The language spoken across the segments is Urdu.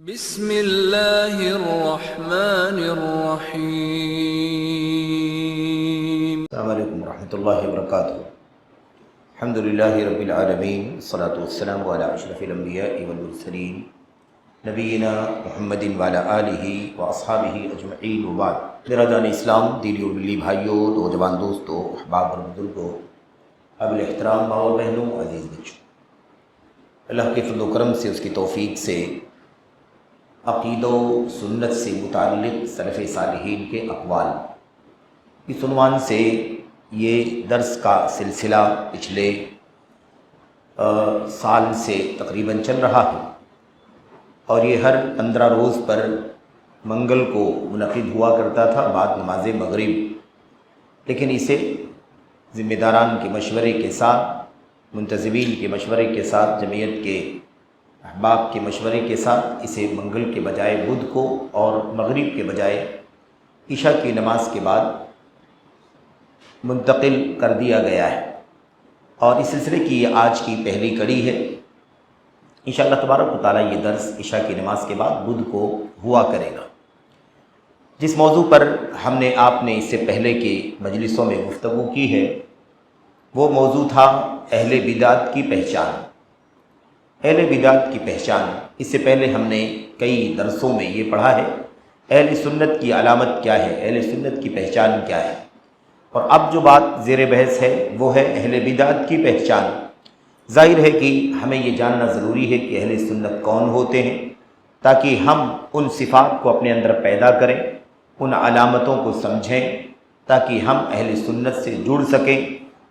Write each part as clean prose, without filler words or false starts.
بسم اللہ الرحمن الرحیم۔ السلام علیکم ورحمۃ اللہ وبرکاتہ۔ الحمد للہ رب العالمین، والصلاۃ والسلام علی اشرف الانبیاء والمرسلین نبینا محمد وعلی آلہ واصحابہ اجمعین وبعد۔ میرا جان اسلام، دینی اور ملی بھائیوں، نوجوان دوستوں، احباب اور بزرگوں، قابل احترام ماں اور بہنوں، عزیز بچوں، اللہ کے فضل و کرم سے، اس کی توفیق سے عقیدہ و سنت سے متعلق سلف صالحین کے اقوال، اس عنوان سے یہ درس کا سلسلہ پچھلے سال سے تقریباً چل رہا ہے، اور یہ ہر 15 روز پر منگل کو منعقد ہوا کرتا تھا بعد نماز مغرب، لیکن اسے ذمہ داران کے مشورے کے ساتھ، منتظمین کے مشورے کے ساتھ، جمعیت کے احباب کے مشورے کے ساتھ اسے منگل کے بجائے بدھ کو اور مغرب کے بجائے عشاء کی نماز کے بعد منتقل کر دیا گیا ہے، اور اس سلسلے کی یہ آج کی پہلی کڑی ہے۔ انشاءاللہ تبارک و تعالیٰ یہ درس عشاء کی نماز کے بعد بدھ کو ہوا کرے گا۔ جس موضوع پر ہم نے آپ نے اس سے پہلے کے مجلسوں میں گفتگو کی ہے، وہ موضوع تھا اہل بدعت کی پہچان۔ اہل بدعت کی پہچان، اس سے پہلے ہم نے کئی درسوں میں یہ پڑھا ہے اہل سنت کی علامت کیا ہے، اہل سنت کی پہچان کیا ہے، اور اب جو بات زیر بحث ہے وہ ہے اہل بدعت کی پہچان۔ ظاہر ہے کہ ہمیں یہ جاننا ضروری ہے کہ اہل سنت کون ہوتے ہیں، تاکہ ہم ان صفات کو اپنے اندر پیدا کریں، ان علامتوں کو سمجھیں، تاکہ ہم اہل سنت سے جڑ سکیں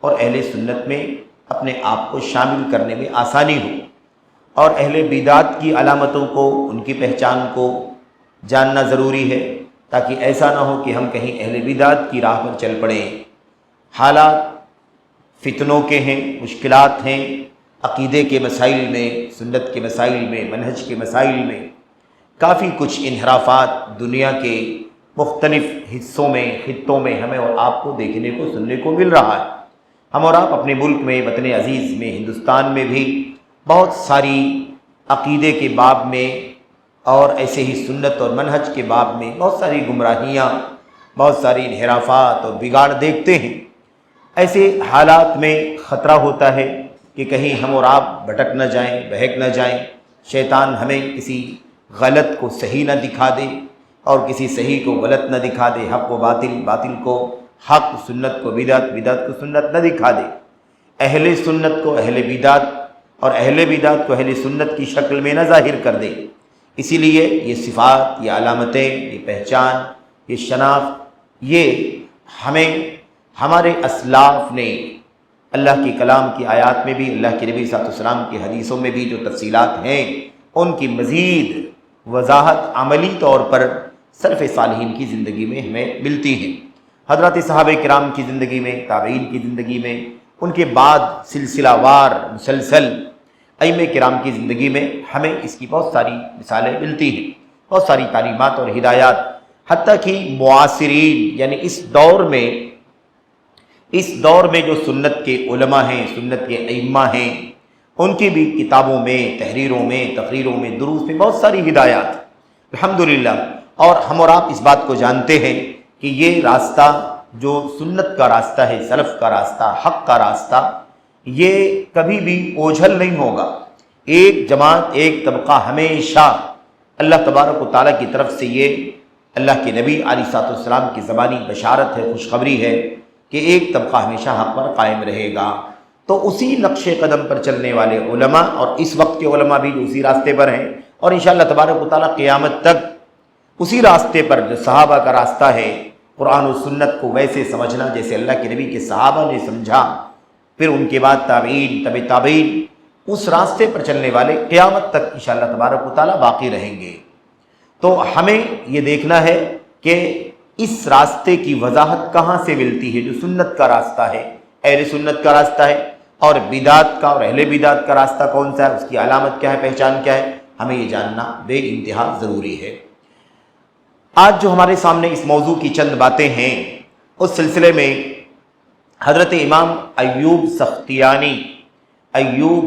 اور اہل سنت میں اپنے آپ کو شامل کرنے میں آسانی ہو۔ اور اہل بدعت کی علامتوں کو، ان کی پہچان کو جاننا ضروری ہے، تاکہ ایسا نہ ہو کہ ہم کہیں اہل بدعت کی راہ پر چل پڑیں۔ حالات فتنوں کے ہیں، مشکلات ہیں، عقیدے کے مسائل میں، سنت کے مسائل میں، منہج کے مسائل میں کافی کچھ انحرافات دنیا کے مختلف حصوں میں، خطوں میں ہمیں اور آپ کو دیکھنے کو، سننے کو مل رہا ہے۔ ہم اور آپ اپنے ملک میں، وطن عزیز میں، ہندوستان میں بھی بہت ساری عقیدے کے باب میں اور ایسے ہی سنت اور منہج کے باب میں بہت ساری گمراہیاں، بہت ساری انحرافات اور بگاڑ دیکھتے ہیں۔ ایسے حالات میں خطرہ ہوتا ہے کہ کہیں ہم اور آپ بھٹک نہ جائیں، بہک نہ جائیں، شیطان ہمیں کسی غلط کو صحیح نہ دکھا دے اور کسی صحیح کو غلط نہ دکھا دے، حق و باطل، باطل کو حق، سنت کو بدعت، بدعت کو سنت نہ دکھا دے، اہل سنت کو اہل بدعت اور اہل بدعت کو اہل سنت کی شکل میں نہ ظاہر کر دے۔ اسی لیے یہ صفات، یہ علامتیں، یہ پہچان، یہ شناخت، یہ ہمیں ہمارے اسلاف نے اللہ کے کلام کی آیات میں بھی، اللہ کے نبی صلی اللہ علیہ وسلم کی حدیثوں میں بھی جو تفصیلات ہیں، ان کی مزید وضاحت عملی طور پر سلف صالحین کی زندگی میں ہمیں ملتی ہیں۔ حضرات صحابہ کرام کی زندگی میں، تابعین کی زندگی میں، ان کے بعد سلسلہ وار مسلسل ائمہ کرام کی زندگی میں ہمیں اس کی بہت ساری مثالیں ملتی ہیں، بہت ساری تعلیمات اور ہدایات، حتیٰ کہ معاصرین یعنی اس دور میں جو سنت کے علماء ہیں، سنت کے ائمہ ہیں، ان کی بھی کتابوں میں، تحریروں میں، تقریروں میں، دروس میں بہت ساری ہدایات الحمدللہ۔ اور ہم اور آپ اس بات کو جانتے ہیں کہ یہ راستہ جو سنت کا راستہ ہے، سلف کا راستہ، حق کا راستہ، یہ کبھی بھی اوجھل نہیں ہوگا۔ ایک جماعت، ایک طبقہ ہمیشہ اللہ تبارک و تعالیٰ کی طرف سے یہ اللہ کے نبی علیہ الصلوۃ والسلام کی زبانی بشارت ہے، خوشخبری ہے کہ ایک طبقہ ہمیشہ حق پر قائم رہے گا۔ تو اسی نقش قدم پر چلنے والے علماء، اور اس وقت کے علماء بھی جو اسی راستے پر ہیں، اور انشاءاللہ تبارک و تعالیٰ قیامت تک اسی راستے پر جو صحابہ کا راستہ ہے، قرآن و سنت کو ویسے سمجھنا جیسے اللہ کے نبی کے صحابہ نے سمجھا، پھر ان کے بعد تابعین، تبع تابعین، اس راستے پر چلنے والے قیامت تک انشاءاللہ تبارک و تعالیٰ باقی رہیں گے۔ تو ہمیں یہ دیکھنا ہے کہ اس راستے کی وضاحت کہاں سے ملتی ہے، جو سنت کا راستہ ہے، اہل سنت کا راستہ ہے، اور بدعت کا اور اہل بدعت کا راستہ کون سا ہے، اس کی علامت کیا ہے، پہچان کیا ہے، ہمیں یہ جاننا بے انتہا ضروری ہے۔ آج جو ہمارے سامنے اس موضوع کی چند باتیں ہیں، اس سلسلے میں حضرت امام ایوب سختیانی، ایوب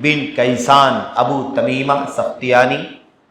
بن کیسان ابو تمیمہ سختیانی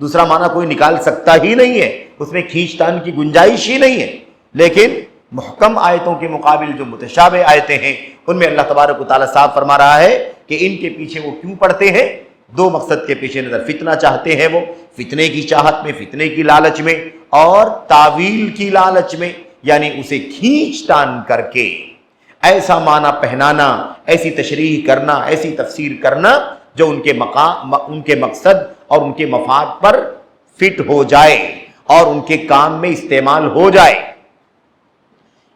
دوسرا معنی کوئی نکال سکتا ہی نہیں ہے، اس میں کھینچ تان کی گنجائش ہی نہیں ہے۔ لیکن محکم آیتوں کے مقابل جو متشابہ آیتیں ہیں ان میں اللہ تبارک و تعالیٰ صاحب فرما رہا ہے کہ ان کے پیچھے وہ کیوں پڑتے ہیں؟ دو مقصد کے پیش نظر، فتنہ چاہتے ہیں وہ، فتنے کی چاہت میں، فتنے کی لالچ میں، اور تعویل کی لالچ میں، یعنی اسے کھینچ تان کر کے ایسا معنی پہنانا، ایسی تشریح کرنا، ایسی تفسیر کرنا جو ان کے مقصد اور ان کے مفاد پر فٹ ہو جائے اور ان کے کام میں استعمال ہو جائے،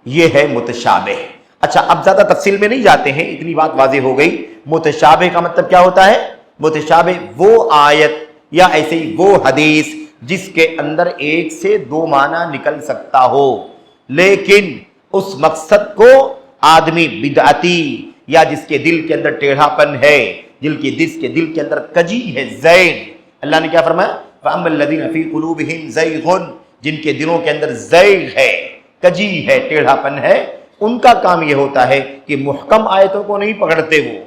یہ ہے متشابہ۔ اچھا، اب زیادہ تفصیل میں نہیں جاتے ہیں، اتنی بات واضح ہو گئی۔ متشابہ کا مطلب کیا ہوتا ہے؟ متشابہ وہ آیت یا ایسے ہی وہ حدیث جس کے اندر ایک سے دو معنی نکل سکتا ہو، لیکن اس مقصد کو آدمی بدعتی یا جس کے دل کے اندر ٹیڑھا پن ہے، جس کے دل کے اندر کجی ہے، زیغ، اللہ نے کیا فرمایا؟ فَأَمَّا الَّذِينَ فِي قُلُوبِهِمْ زَيْغٌ، جن کے دلوں کے اندر زیغ ہے، کجی ہے، ٹیڑھا پن ہے، ان کا کام یہ ہوتا ہے کہ محکم آیتوں کو نہیں پکڑتے، وہ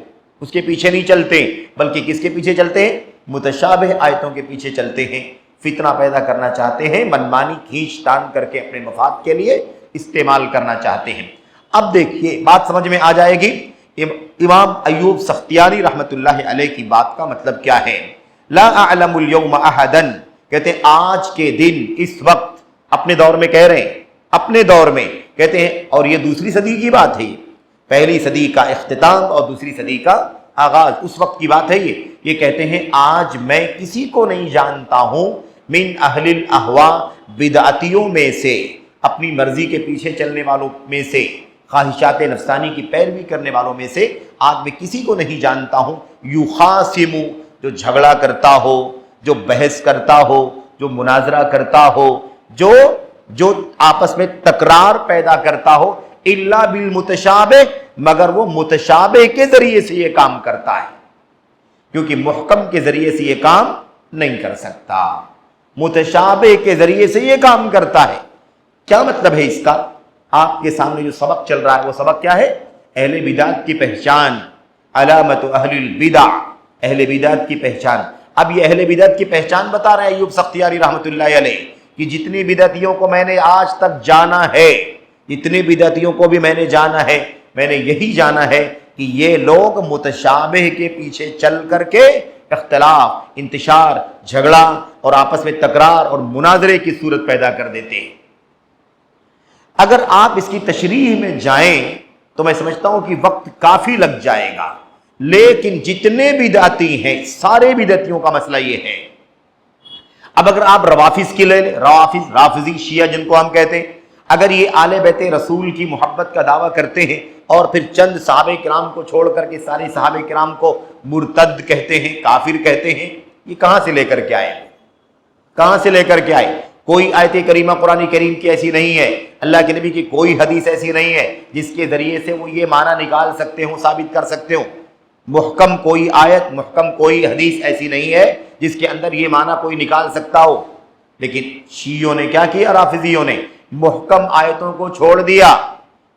اس کے پیچھے نہیں چلتے، بلکہ کس کے پیچھے چلتے ہیں؟ متشابہ آیتوں کے پیچھے چلتے ہیں، فتنہ پیدا کرنا چاہتے ہیں، منمانی کھینچ تان کر کے اپنے مفاد کے لیے استعمال کرنا چاہتے ہیں۔ اب دیکھیے بات سمجھ میں آ جائے گی، امام ایوب سختیانی رحمت اللہ علیہ کی بات کا مطلب کیا ہے۔ لا اعلم اليوم احدا، کہتے ہیں آج کے دن، اس وقت، اپنے دور میں کہہ رہے ہیں، اپنے دور میں کہتے ہیں، اور یہ دوسری صدی کی بات ہے، پہلی صدی کا اختتام اور دوسری صدی کا آغاز، اس وقت کی بات ہے یہ کہتے ہیں آج میں کسی کو نہیں جانتا ہوں من اہل الاہواء، بدعتیوں میں سے، اپنی مرضی کے پیچھے چلنے والوں میں سے، خواہشات نفسانی کی پیروی کرنے والوں میں سے آج میں کسی کو نہیں جانتا ہوں، یخاصم، جو جھگڑا کرتا ہو، جو بحث کرتا ہو، جو مناظرہ کرتا ہو، جو آپس میں تکرار پیدا کرتا ہو، الا بالمتشابہ، مگر وہ متشابہ کے ذریعے سے یہ کام کرتا ہے، کیونکہ محکم کے ذریعے سے یہ کام نہیں کر سکتا، متشابہ کے ذریعے سے یہ کام کرتا ہے۔ کیا مطلب ہے اس کا؟ آپ کے سامنے جو سبق چل رہا ہے وہ سبق کیا ہے؟ اہل بدعت کی پہچان، علامت اہل البدع، اہل بدعت کی پہچان۔ اب یہ اہل بدعت کی پہچان بتا رہے ہیں ایوب سختیاری رحمۃ اللہ علیہ کہ جتنی بدعتیوں کو میں نے آج تک جانا ہے، جتنی بدعتیوں کو بھی میں نے جانا ہے، میں نے یہی جانا ہے کہ یہ لوگ متشابہ کے پیچھے چل کر کے اختلاف، انتشار، جھگڑا اور آپس میں تکرار اور مناظرے کی صورت پیدا کر دیتے ہیں۔ اگر آپ اس کی تشریح میں جائیں تو میں سمجھتا ہوں کہ وقت کافی لگ جائے گا، لیکن جتنے بدعتی ہیں سارے بدعتیوں کا مسئلہ یہ ہے۔ اب اگر آپ روافظ کی لے لیں، رافضی شیعہ جن کو ہم کہتے ہیں، اگر یہ آل بیت رسول کی محبت کا دعویٰ کرتے ہیں اور پھر چند صحابہ کرام کو چھوڑ کر کے سارے صحابہ کرام کو مرتد کہتے ہیں، کافر کہتے ہیں، یہ کہاں سے لے کر کے آئے؟ کہاں سے لے کر کے آئے؟ کوئی آیت کریمہ قرآن کریم کی ایسی نہیں ہے، اللہ کے نبی کی کوئی حدیث ایسی نہیں ہے جس کے ذریعے سے وہ یہ معنی نکال سکتے ہوں، ثابت کر سکتے ہوں۔ محکم کوئی آیت، محکم کوئی حدیث ایسی نہیں ہے جس کے اندر یہ معنی کوئی نکال سکتا ہو۔ لیکن شیعوں نے کیا کیا؟ رافضیوں نے محکم آیتوں کو چھوڑ دیا،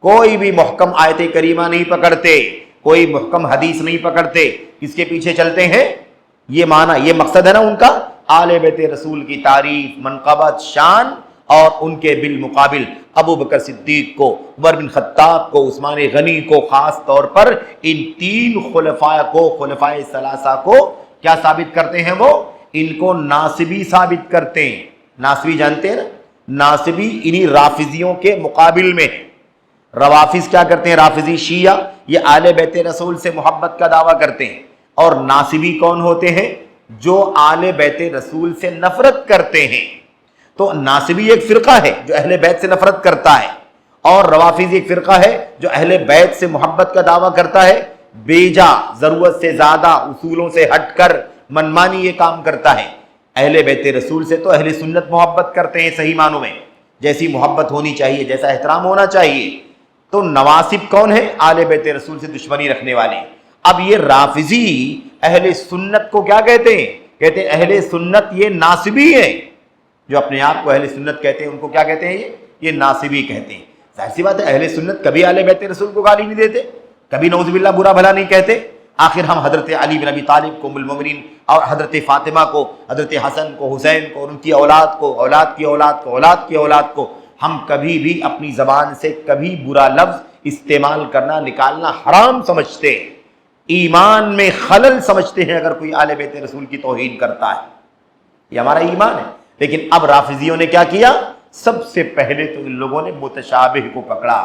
کوئی بھی محکم آیت کریمہ نہیں پکڑتے، کوئی محکم حدیث نہیں پکڑتے، کس کے پیچھے چلتے ہیں؟ یہ معنی، یہ مقصد ہے نا ان کا، آل بیت رسول کی تعریف، منقبت، شان، اور ان کے بالمقابل ابو بکر صدیق کو، عمر بن خطاب کو، عثمان غنی کو، خاص طور پر ان تین خلفاء کو، خلفائے ثلاثہ کو کیا ثابت کرتے ہیں؟ وہ ان کو ناصبی ثابت کرتے ہیں۔ ناصبی جانتے ہیں نا؟ ناصبی انہی رافضیوں کے مقابل میں ہے۔ روافظ کیا کرتے ہیں؟ رافضی شیعہ یہ آل بیت رسول سے محبت کا دعویٰ کرتے ہیں، اور ناصبی کون ہوتے ہیں؟ جو آل بیت رسول سے نفرت کرتے ہیں۔ تو ناصبی ایک فرقہ ہے جو اہل بیت سے نفرت کرتا ہے، اور روافظ ایک فرقہ ہے جو اہل بیت سے محبت کا دعویٰ کرتا ہے، بیجا، ضرورت سے زیادہ، اصولوں سے ہٹ کر منمانی یہ کام کرتا ہے۔ اہل بیت رسول سے تو اہل سنت محبت کرتے ہیں صحیح معنوں میں، جیسی محبت ہونی چاہیے، جیسا احترام ہونا چاہیے۔ تو نواصب کون ہے؟ آل بیت رسول سے دشمنی رکھنے والے۔ اب یہ رافضی اہل سنت کو کیا کہتے ہیں؟ کہتے ہیں اہل سنت یہ ناصبی ہیں، جو اپنے آپ کو اہل سنت کہتے ہیں ان کو کیا کہتے ہیں؟ یہ ناصبی کہتے ہیں۔ ظاہر سی بات ہے اہل سنت کبھی آل بیت رسول کو گالی نہیں دیتے، کبھی نعوذ باللہ برا بھلا نہیں کہتے، آخر ہم حضرت علی بن ابی طالب کو ام المومنین اور حضرت فاطمہ کو، حضرت حسن کو، حسین کو، ان کی اولاد کو، اولاد کی اولاد کو، اولاد کی اولاد کو ہم کبھی بھی اپنی زبان سے کبھی برا لفظ استعمال کرنا نکالنا حرام سمجھتے ہیں، ایمان میں خلل سمجھتے ہیں اگر کوئی آل بیت رسول کی توہین کرتا ہے، یہ ہمارا ایمان ہے۔ لیکن اب رافضیوں نے کیا کیا؟ سب سے پہلے تو ان لوگوں نے متشابہ کو پکڑا،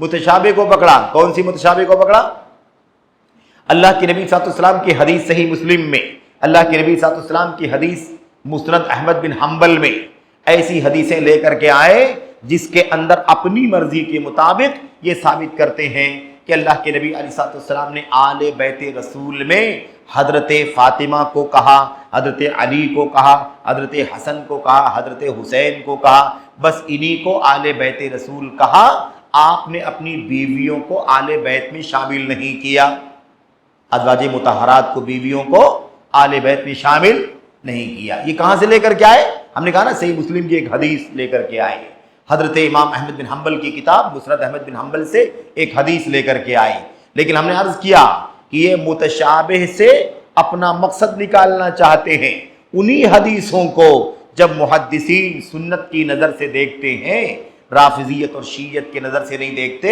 متشابہ کو پکڑا۔ کون سی متشابہ کو پکڑا؟ اللہ کے نبی صلی اللہ علیہ وسلم کی حدیث صحیح مسلم میں، اللہ کے نبی صلی اللہ علیہ وسلم کی حدیث مسند احمد بن حنبل میں ایسی حدیثیں لے کر کے آئے جس کے اندر اپنی مرضی کے مطابق یہ ثابت کرتے ہیں کہ اللہ کے نبی علیہ السلام نے آل بیت رسول میں حضرت فاطمہ کو کہا، حضرت علی کو کہا، حضرت حسن کو کہا، حضرت حسین کو کہا، بس انہی کو آل بیت رسول کہا، آپ نے اپنی بیویوں کو آل بیت میں شامل نہیں کیا، ازواج مطہرات کو، بیویوں کو آل بیت میں شامل نہیں کیا۔ یہ کہاں سے لے کر کے آئے؟ ہم نے کہا نا صحیح مسلم کی ایک حدیث لے کر کے آئے، حضرت امام احمد بن حنبل کی کتاب مسند احمد بن حنبل سے ایک حدیث لے کر کے آئے۔ لیکن ہم نے عرض کیا کہ یہ متشابہ سے اپنا مقصد نکالنا چاہتے ہیں، انہی حدیثوں کو جب محدثین سنت کی نظر سے دیکھتے ہیں، رافضیت اور شیعت کی نظر سے نہیں دیکھتے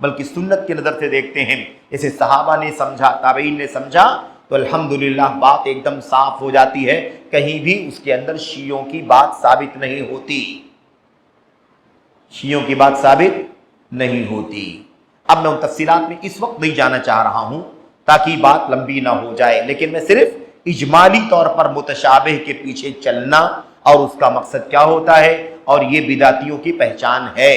بلکہ سنت کی نظر سے دیکھتے ہیں، اسے صحابہ نے سمجھا، تابعین نے سمجھا، تو الحمدللہ بات ایک دم صاف ہو جاتی ہے، کہیں بھی اس کے اندر شیعوں کی بات ثابت نہیں ہوتی، شیعوں کی بات ثابت نہیں ہوتی۔ اب میں ان تفصیلات میں اس وقت نہیں جانا چاہ رہا ہوں تاکہ بات لمبی نہ ہو جائے، لیکن میں صرف اجمالی طور پر متشابہ کے پیچھے چلنا اور اس کا مقصد کیا ہوتا ہے، اور یہ بدعتیوں کی پہچان ہے۔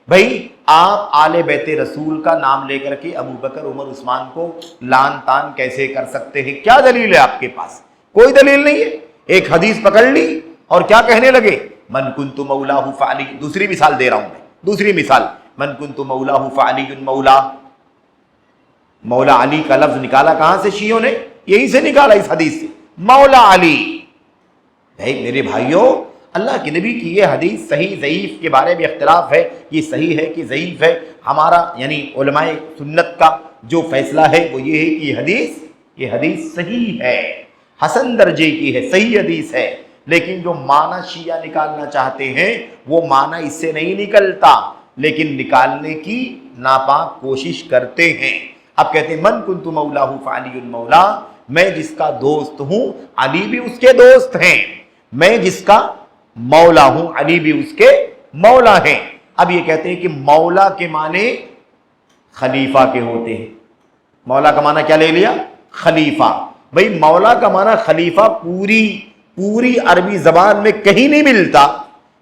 بھئی آپ آل بیت رسول کا نام لے کر کے ابو بکر، عمر، عثمان کو لان تان کیسے کر سکتے ہیں؟ کیا دلیل ہے آپ کے پاس؟ کوئی دلیل نہیں ہے۔ ایک حدیث پکڑ لی اور کیا کہنے لگے؟ من کنت مولاہ فعلی، دوسری مثال دے رہا ہوں میں، دوسری مثال، من کنت مولاہ فعلی مولا، مولا علی کا لفظ نکالا کہاں سے شیعوں نے؟ یہی سے نکالا، اس حدیث سے، مولا علی۔ میرے بھائیوں، اللہ کے نبی کی یہ حدیث صحیح ضعیف کے بارے میں اختلاف ہے، یہ صحیح ہے کہ ضعیف ہے، ہمارا یعنی علماء سنت کا جو فیصلہ ہے وہ یہ ہے کہ یہ حدیث صحیح ہے، حسن درجے کی ہے، صحیح حدیث ہے، لیکن جو معنی شیعہ نکالنا چاہتے ہیں وہ معنی اس سے نہیں نکلتا، لیکن نکالنے کی ناپاک کوشش کرتے ہیں۔ اب کہتے ہیں من کنت مولاہ فعلی مولا، میں جس کا دوست ہوں علی بھی اس کے دوست ہیں، میں جس کا مولا ہوں علی بھی اس کے مولا ہیں۔ اب یہ کہتے ہیں کہ مولا کے معنی خلیفہ کے ہوتے ہیں، مولا کا معنی کیا لے لیا؟ خلیفہ۔ بھئی مولا کا معنی خلیفہ پوری عربی زبان میں کہیں نہیں ملتا،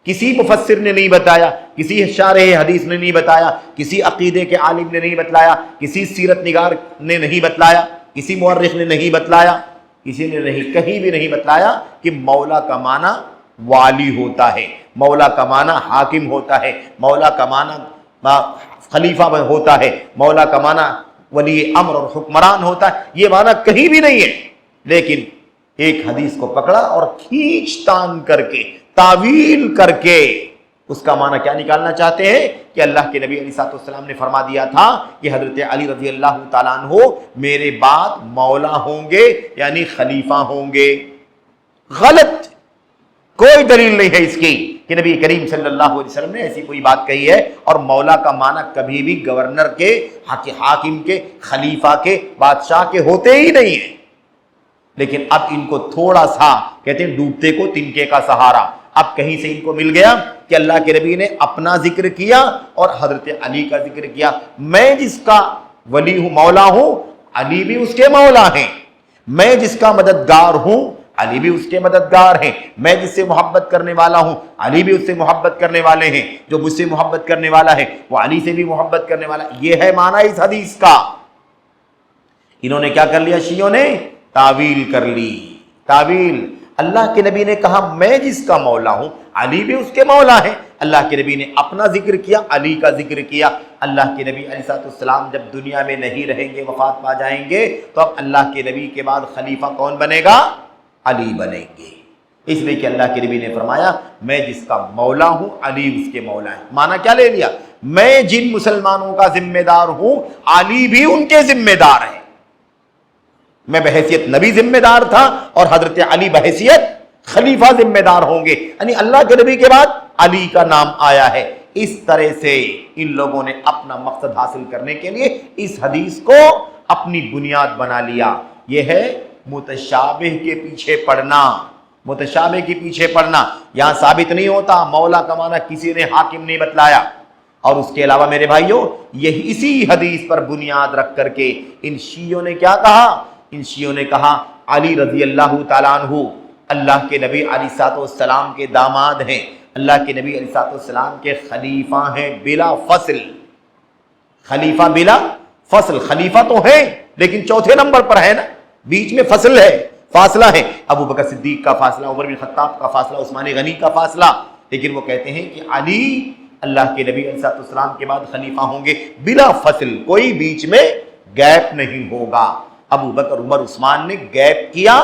کسی مفسر نے نہیں بتایا، کسی شارح حدیث نے نہیں بتایا، کسی عقیدے کے عالم نے نہیں بتلایا، کسی سیرت نگار نے نہیں بتلایا، کسی مورخ نے نہیں بتلایا، کسی نے نہیں، کہیں بھی نہیں بتلایا کہ مولا کا معنی والی ہوتا ہے، مولا کا معنی حاکم ہوتا ہے، مولا کا معنی خلیفہ ہوتا ہے، مولا کا معنی ولی امر اور حکمران ہوتا ہے، یہ معنی کہیں بھی نہیں ہے۔ لیکن ایک حدیث کو پکڑا اور کھینچ تان کر کے، تعویل کر کے اس کا معنی کیا نکالنا چاہتے ہیں کہ اللہ کے نبی علیہ السلام نے فرما دیا تھا کہ حضرت علی رضی اللہ تعالیٰ عنہ میرے بعد مولا ہوں گے، یعنی خلیفہ ہوں گے۔ غلط، کوئی دلیل نہیں ہے اس کی کہ نبی کریم صلی اللہ علیہ وسلم نے ایسی کوئی بات کہی ہے، اور مولا کا معنی کبھی بھی گورنر کے، حاکم کے، خلیفہ کے، بادشاہ کے ہوتے ہی نہیں ہیں۔ لیکن اب ان کو تھوڑا سا کہتے ہیں ڈوبتے کو تنکے کا سہارا، اب کہیں سے ان کو مل گیا کہ اللہ کے نبی نے اپنا ذکر کیا اور حضرت علی کا ذکر کیا، میں جس کا ولی ہوں، مولا ہوں، علی بھی اس کے مولا ہیں، میں جس کا مددگار ہوں علی بھی اس کے مددگار ہیں، میں جس سے محبت کرنے والا ہوں علی بھی اس سے محبت کرنے والے ہیں، جو مجھ سے محبت کرنے والا ہے وہ علی سے بھی محبت کرنے والا۔ یہ ہے معنی اس حدیث کا۔ انہوں نے کیا کر لیا؟ شیعوں نے تعویل کر لی، تعویل۔ اللہ کے نبی نے کہا میں جس کا مولا ہوں علی بھی اس کے مولا ہیں، اللہ کے نبی نے اپنا ذکر کیا، علی کا ذکر کیا۔ اللہ کے نبی علیہ السلام جب دنیا میں نہیں رہیں گے، وفات پا جائیں گے، تو اب اللہ کے نبی کے بعد خلیفہ کون بنے گا؟ علی بنیں گے، اس لیے کہ اللہ کے نبی نے فرمایا میں جس کا مولا ہوں علی اس کے مولا ہے۔ معنی کیا لے لیا؟ میں جن مسلمانوں کا ذمہ دار ہوں علی بھی ان کے ذمہ دار ہیں۔ میں بحیثیت نبی ذمہ دار تھا اور حضرت علی بحیثیت خلیفہ ذمہ دار ہوں گے، یعنی اللہ کے نبی کے بعد علی کا نام آیا ہے۔ اس طرح سے ان لوگوں نے اپنا مقصد حاصل کرنے کے لیے اس حدیث کو اپنی بنیاد بنا لیا۔ یہ ہے متشابہ کے پیچھے پڑنا، متشابہ کے پیچھے پڑنا۔ یہاں ثابت نہیں ہوتا مولا کا معنی کسی نے حاکم نہیں بتلایا۔ اور اس کے علاوہ میرے بھائیوں، یہی اسی حدیث پر بنیاد رکھ کر کے ان شیعوں نے کیا کہا؟ ان شیعوں نے کہا علی رضی اللہ تعالیٰ عنہ اللہ کے نبی علیہ السلام کے داماد ہیں، اللہ کے نبی علیہ السلام کے خلیفہ ہیں بلا فصل۔ خلیفہ بلا فصل، خلیفہ تو ہیں لیکن چوتھے نمبر پر ہے نا، بیچ میں فصل ہے، فاصلہ ہے، ابو بکر صدیق کا فاصلہ، عمر بن خطاب کا فاصلہ، عثمان غنی کا فاصلہ، لیکن وہ کہتے ہیں کہ علی اللہ کے نبی علیہ السلام کے بعد خلیفہ ہوں گے بلا فصل، کوئی بیچ میں گیپ نہیں ہوگا۔ ابو بکر عمر عثمان نے گیپ کیا،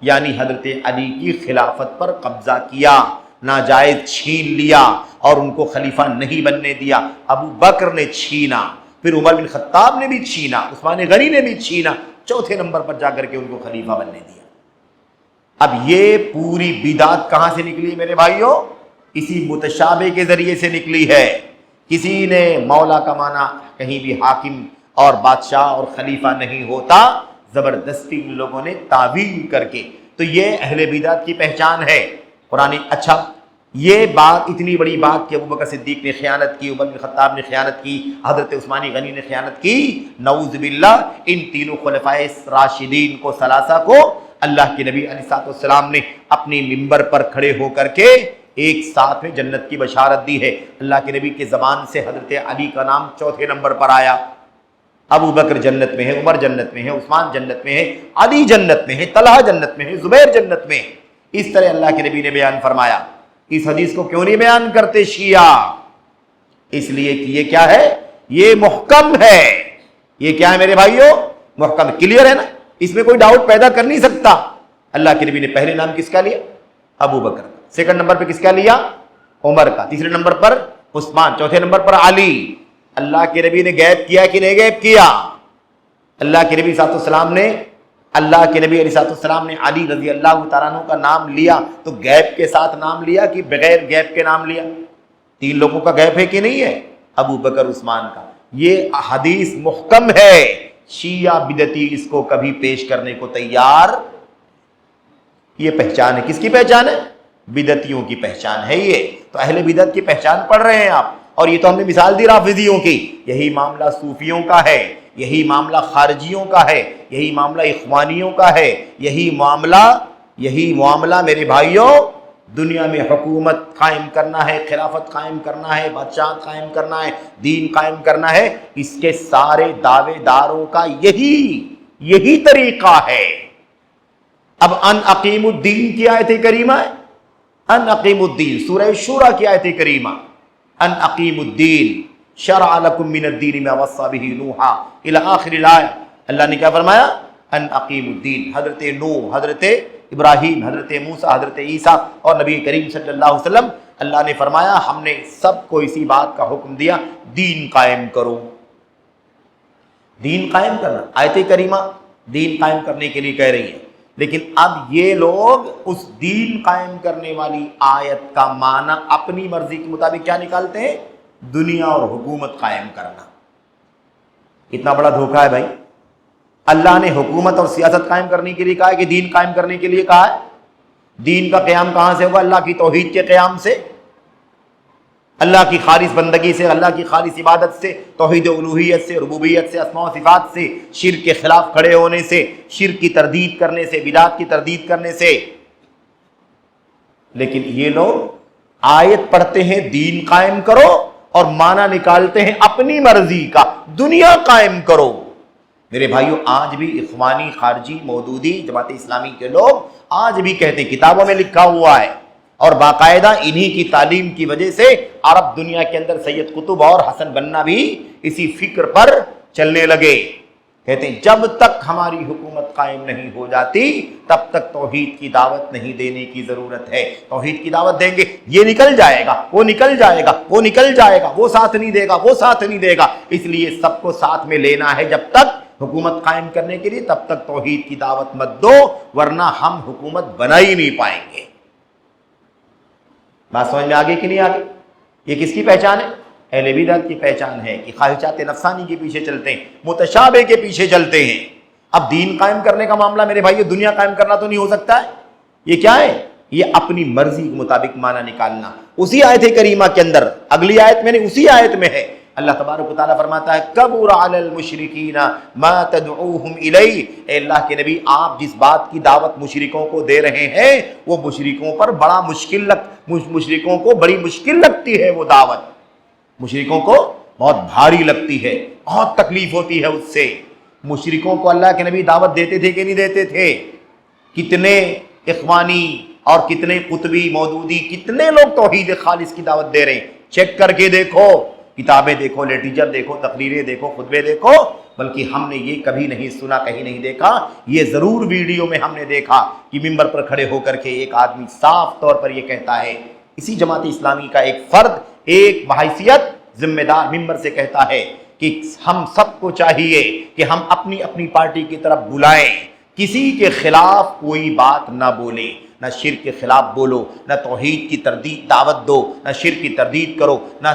یعنی حضرت علی کی خلافت پر قبضہ کیا، ناجائز چھین لیا اور ان کو خلیفہ نہیں بننے دیا۔ ابو بکر نے چھینا، پھر عمر بن خطاب نے بھی چھینا، عثمان غنی نے بھی چھینا، چوتھے نمبر پر جا کر کے ان کو خلیفہ بننے دیا۔ اب یہ پوری بدعت کہاں سے نکلی میرے بھائیوں؟ اسی متشابہ کے ذریعے سے نکلی ہے۔ کسی نے مولا کا معنی کہیں بھی حاکم اور بادشاہ اور خلیفہ نہیں ہوتا، زبردستی ان لوگوں نے تعویل کر کے، تو یہ اہل بدعت کی پہچان ہے قرآن۔ اچھا، یہ بات اتنی بڑی بات کہ ابو بکر صدیق نے خیانت کی، عمر بن خطاب نے خیانت کی، حضرت عثمان غنی نے خیانت کی، نعوذ باللہ ان تینوں خلفائے راشدین کو ثلاثہ کو اللہ کے نبی علیہ السلام نے اپنی منبر پر کھڑے ہو کر کے ایک ساتھ میں جنت کی بشارت دی ہے۔ اللہ کے نبی کی زبان سے حضرت علی کا نام چوتھے نمبر پر آیا۔ ابو بکر جنت میں ہے، عمر جنت میں ہے، عثمان جنت میں ہے، علی جنت میں ہے، طلحہ جنت میں ہے، زبیر جنت میں ہے۔ اس طرح اللہ کے نبی نے بیان فرمایا۔ اس حدیث کو کیوں نہیں بیان کرتے شیعہ؟ اس لیے کہ یہ کیا ہے؟ یہ محکم ہے۔ یہ کیا ہے میرے بھائیوں؟ محکم، کلیئر ہے نا، اس میں کوئی ڈاؤٹ پیدا کر نہیں سکتا۔ اللہ کے نبی نے پہلے نام کس کا لیا؟ ابو بکر، سیکنڈ نمبر پہ کس کا لیا؟ عمر کا، تیسرے نمبر پر عثمان، چوتھے نمبر پر علی۔ اللہ کے نبی نے غیب کیا کہ نہیں غیب کیا؟ اللہ کے نبی صلی اللہ علیہ وسلم نے، اللہ کے نبی علیہ السلام نے علی رضی اللہ تعالیٰ عنہ کا نام لیا تو غیب کے ساتھ نام لیا کہ بغیر غیب کے نام لیا؟ تین لوگوں کا غیب ہے کہ نہیں ہے؟ ابو بکر عثمان کا۔ یہ حدیث محکم ہے، شیعہ بدعتی اس کو کبھی پیش کرنے کو تیار۔ یہ پہچان ہے، کس کی پہچان ہے؟ بدعتیوں کی پہچان ہے یہ۔ تو اہل بدعت کی پہچان پڑھ رہے ہیں آپ، اور یہ تو ہم نے مثال دی رافضیوں کی۔ یہی معاملہ صوفیوں کا ہے، یہی معاملہ خارجیوں کا ہے، یہی معاملہ اخوانیوں کا ہے، یہی معاملہ میرے بھائیوں دنیا میں حکومت قائم کرنا ہے، خلافت قائم کرنا ہے، بادشاہت قائم کرنا ہے، دین قائم کرنا ہے، اس کے سارے دعوے داروں کا یہی طریقہ ہے۔ اب ان اقیم الدین کی آیت کریمہ ہے، ان اقیم الدین، سورہ شورى کی آیت کریمہ، ان اقیم الدین شرع لکم من الدین ما وصى به نوحا الی آخر الآیہ۔ اللہ نے کیا فرمایا؟ ان اقیم الدین۔ حضرت نوح، حضرت ابراہیم، حضرت موسیٰ، حضرت عیسیٰ اور نبی کریم صلی اللہ علیہ وسلم، اللہ نے فرمایا ہم نے سب کو اسی بات کا حکم دیا، دین قائم کرو۔ دین قائم کرنا، آیت کریمہ دین قائم کرنے کے لیے کہہ رہی ہے، لیکن اب یہ لوگ اس دین قائم کرنے والی آیت کا معنی اپنی مرضی کے مطابق کیا نکالتے ہیں؟ دنیا اور حکومت قائم کرنا۔ اتنا بڑا دھوکہ ہے بھائی۔ اللہ نے حکومت اور سیاست قائم کرنے کے لیے کہا ہے کہ دین قائم کرنے کے لیے کہا ہے؟ دین کا قیام کہاں سے ہوگا؟ اللہ کی توحید کے قیام سے، اللہ کی خالص بندگی سے، اللہ کی خالص عبادت سے، توحید الوہیت سے، ربوبیت سے، اسماء و صفات سے، شرک کے خلاف کھڑے ہونے سے، شرک کی تردید کرنے سے، بدعات کی تردید کرنے سے۔ لیکن یہ لوگ آیت پڑھتے ہیں دین قائم کرو اور معنی نکالتے ہیں اپنی مرضی کا، دنیا قائم کرو۔ میرے بھائیوں، آج بھی اخوانی، خارجی، مودودی، جماعت اسلامی کے لوگ آج بھی کہتے ہیں، کتابوں میں لکھا ہوا ہے، اور باقاعدہ انہی کی تعلیم کی وجہ سے عرب دنیا کے اندر سید قطب اور حسن بننا بھی اسی فکر پر چلنے لگے۔ کہتے ہیں جب تک ہماری حکومت قائم نہیں ہو جاتی تب تک توحید کی دعوت نہیں دینے کی ضرورت ہے۔ توحید کی دعوت دیں گے، یہ نکل جائے گا، وہ نکل جائے گا، وہ ساتھ نہیں دے گا، وہ ساتھ نہیں دے گا۔ اس لیے سب کو ساتھ میں لینا ہے جب تک حکومت قائم کرنے کے لیے تب تک توحید کی دعوت مت دو ورنہ ہم حکومت بنا ہی نہیں پائیں گے۔ بات سمجھ میں آگے کہ نہیں آگے؟ یہ کس کی پہچان ہے؟ اہل بدعت کی پہچان ہے کہ خواہشات نفسانی کے پیچھے چلتے ہیں، متشابہ کے پیچھے چلتے ہیں۔ اب دین قائم کرنے کا معاملہ میرے بھائیو دنیا قائم کرنا تو نہیں ہو سکتا ہے۔ یہ کیا ہے؟ یہ اپنی مرضی کے مطابق معنی نکالنا۔ اسی آیت کریمہ کے اندر اگلی آیت میں نہیں، اسی آیت میں ہے، اللہ تبارک و تعالیٰ فرماتا ہے کبر علی المشرکین ما تدعوہم الیہ، اے اللہ کے نبی آپ جس بات کی دعوت مشرکوں کو دے رہے ہیں وہ مشرکوں پر مشرکوں کو بڑی مشکل لگتی ہے، وہ دعوت مشرکوں کو بہت بھاری لگتی ہے، بہت تکلیف ہوتی ہے اس سے۔ مشرکوں کو اللہ کے نبی دعوت دیتے تھے کہ نہیں دیتے تھے؟ کتنے اخوانی اور کتنے قطبی مودودی کتنے لوگ توحید خالص کی دعوت دے رہے ہیں، چیک کر کے دیکھو، کتابیں دیکھو، لٹریچر دیکھو، تقریریں دیکھو، خطبے دیکھو۔ بلکہ ہم نے یہ کبھی نہیں سنا، کہیں نہیں دیکھا، یہ ضرور ویڈیو میں ہم نے دیکھا کہ ممبر پر کھڑے ہو کر کے ایک آدمی صاف طور پر یہ کہتا ہے، اسی جماعت اسلامی کا ایک فرد ایک بحیثیت ذمہ دار ممبر سے کہتا ہے کہ ہم سب کو چاہیے کہ ہم اپنی اپنی پارٹی کی طرف بلائیں، کسی کے خلاف کوئی بات نہ بولیں، نہ شرک کے خلاف بولو، نہ توحید کی تردید دعوت دو، نہ شرک کی تردید کرو، نہ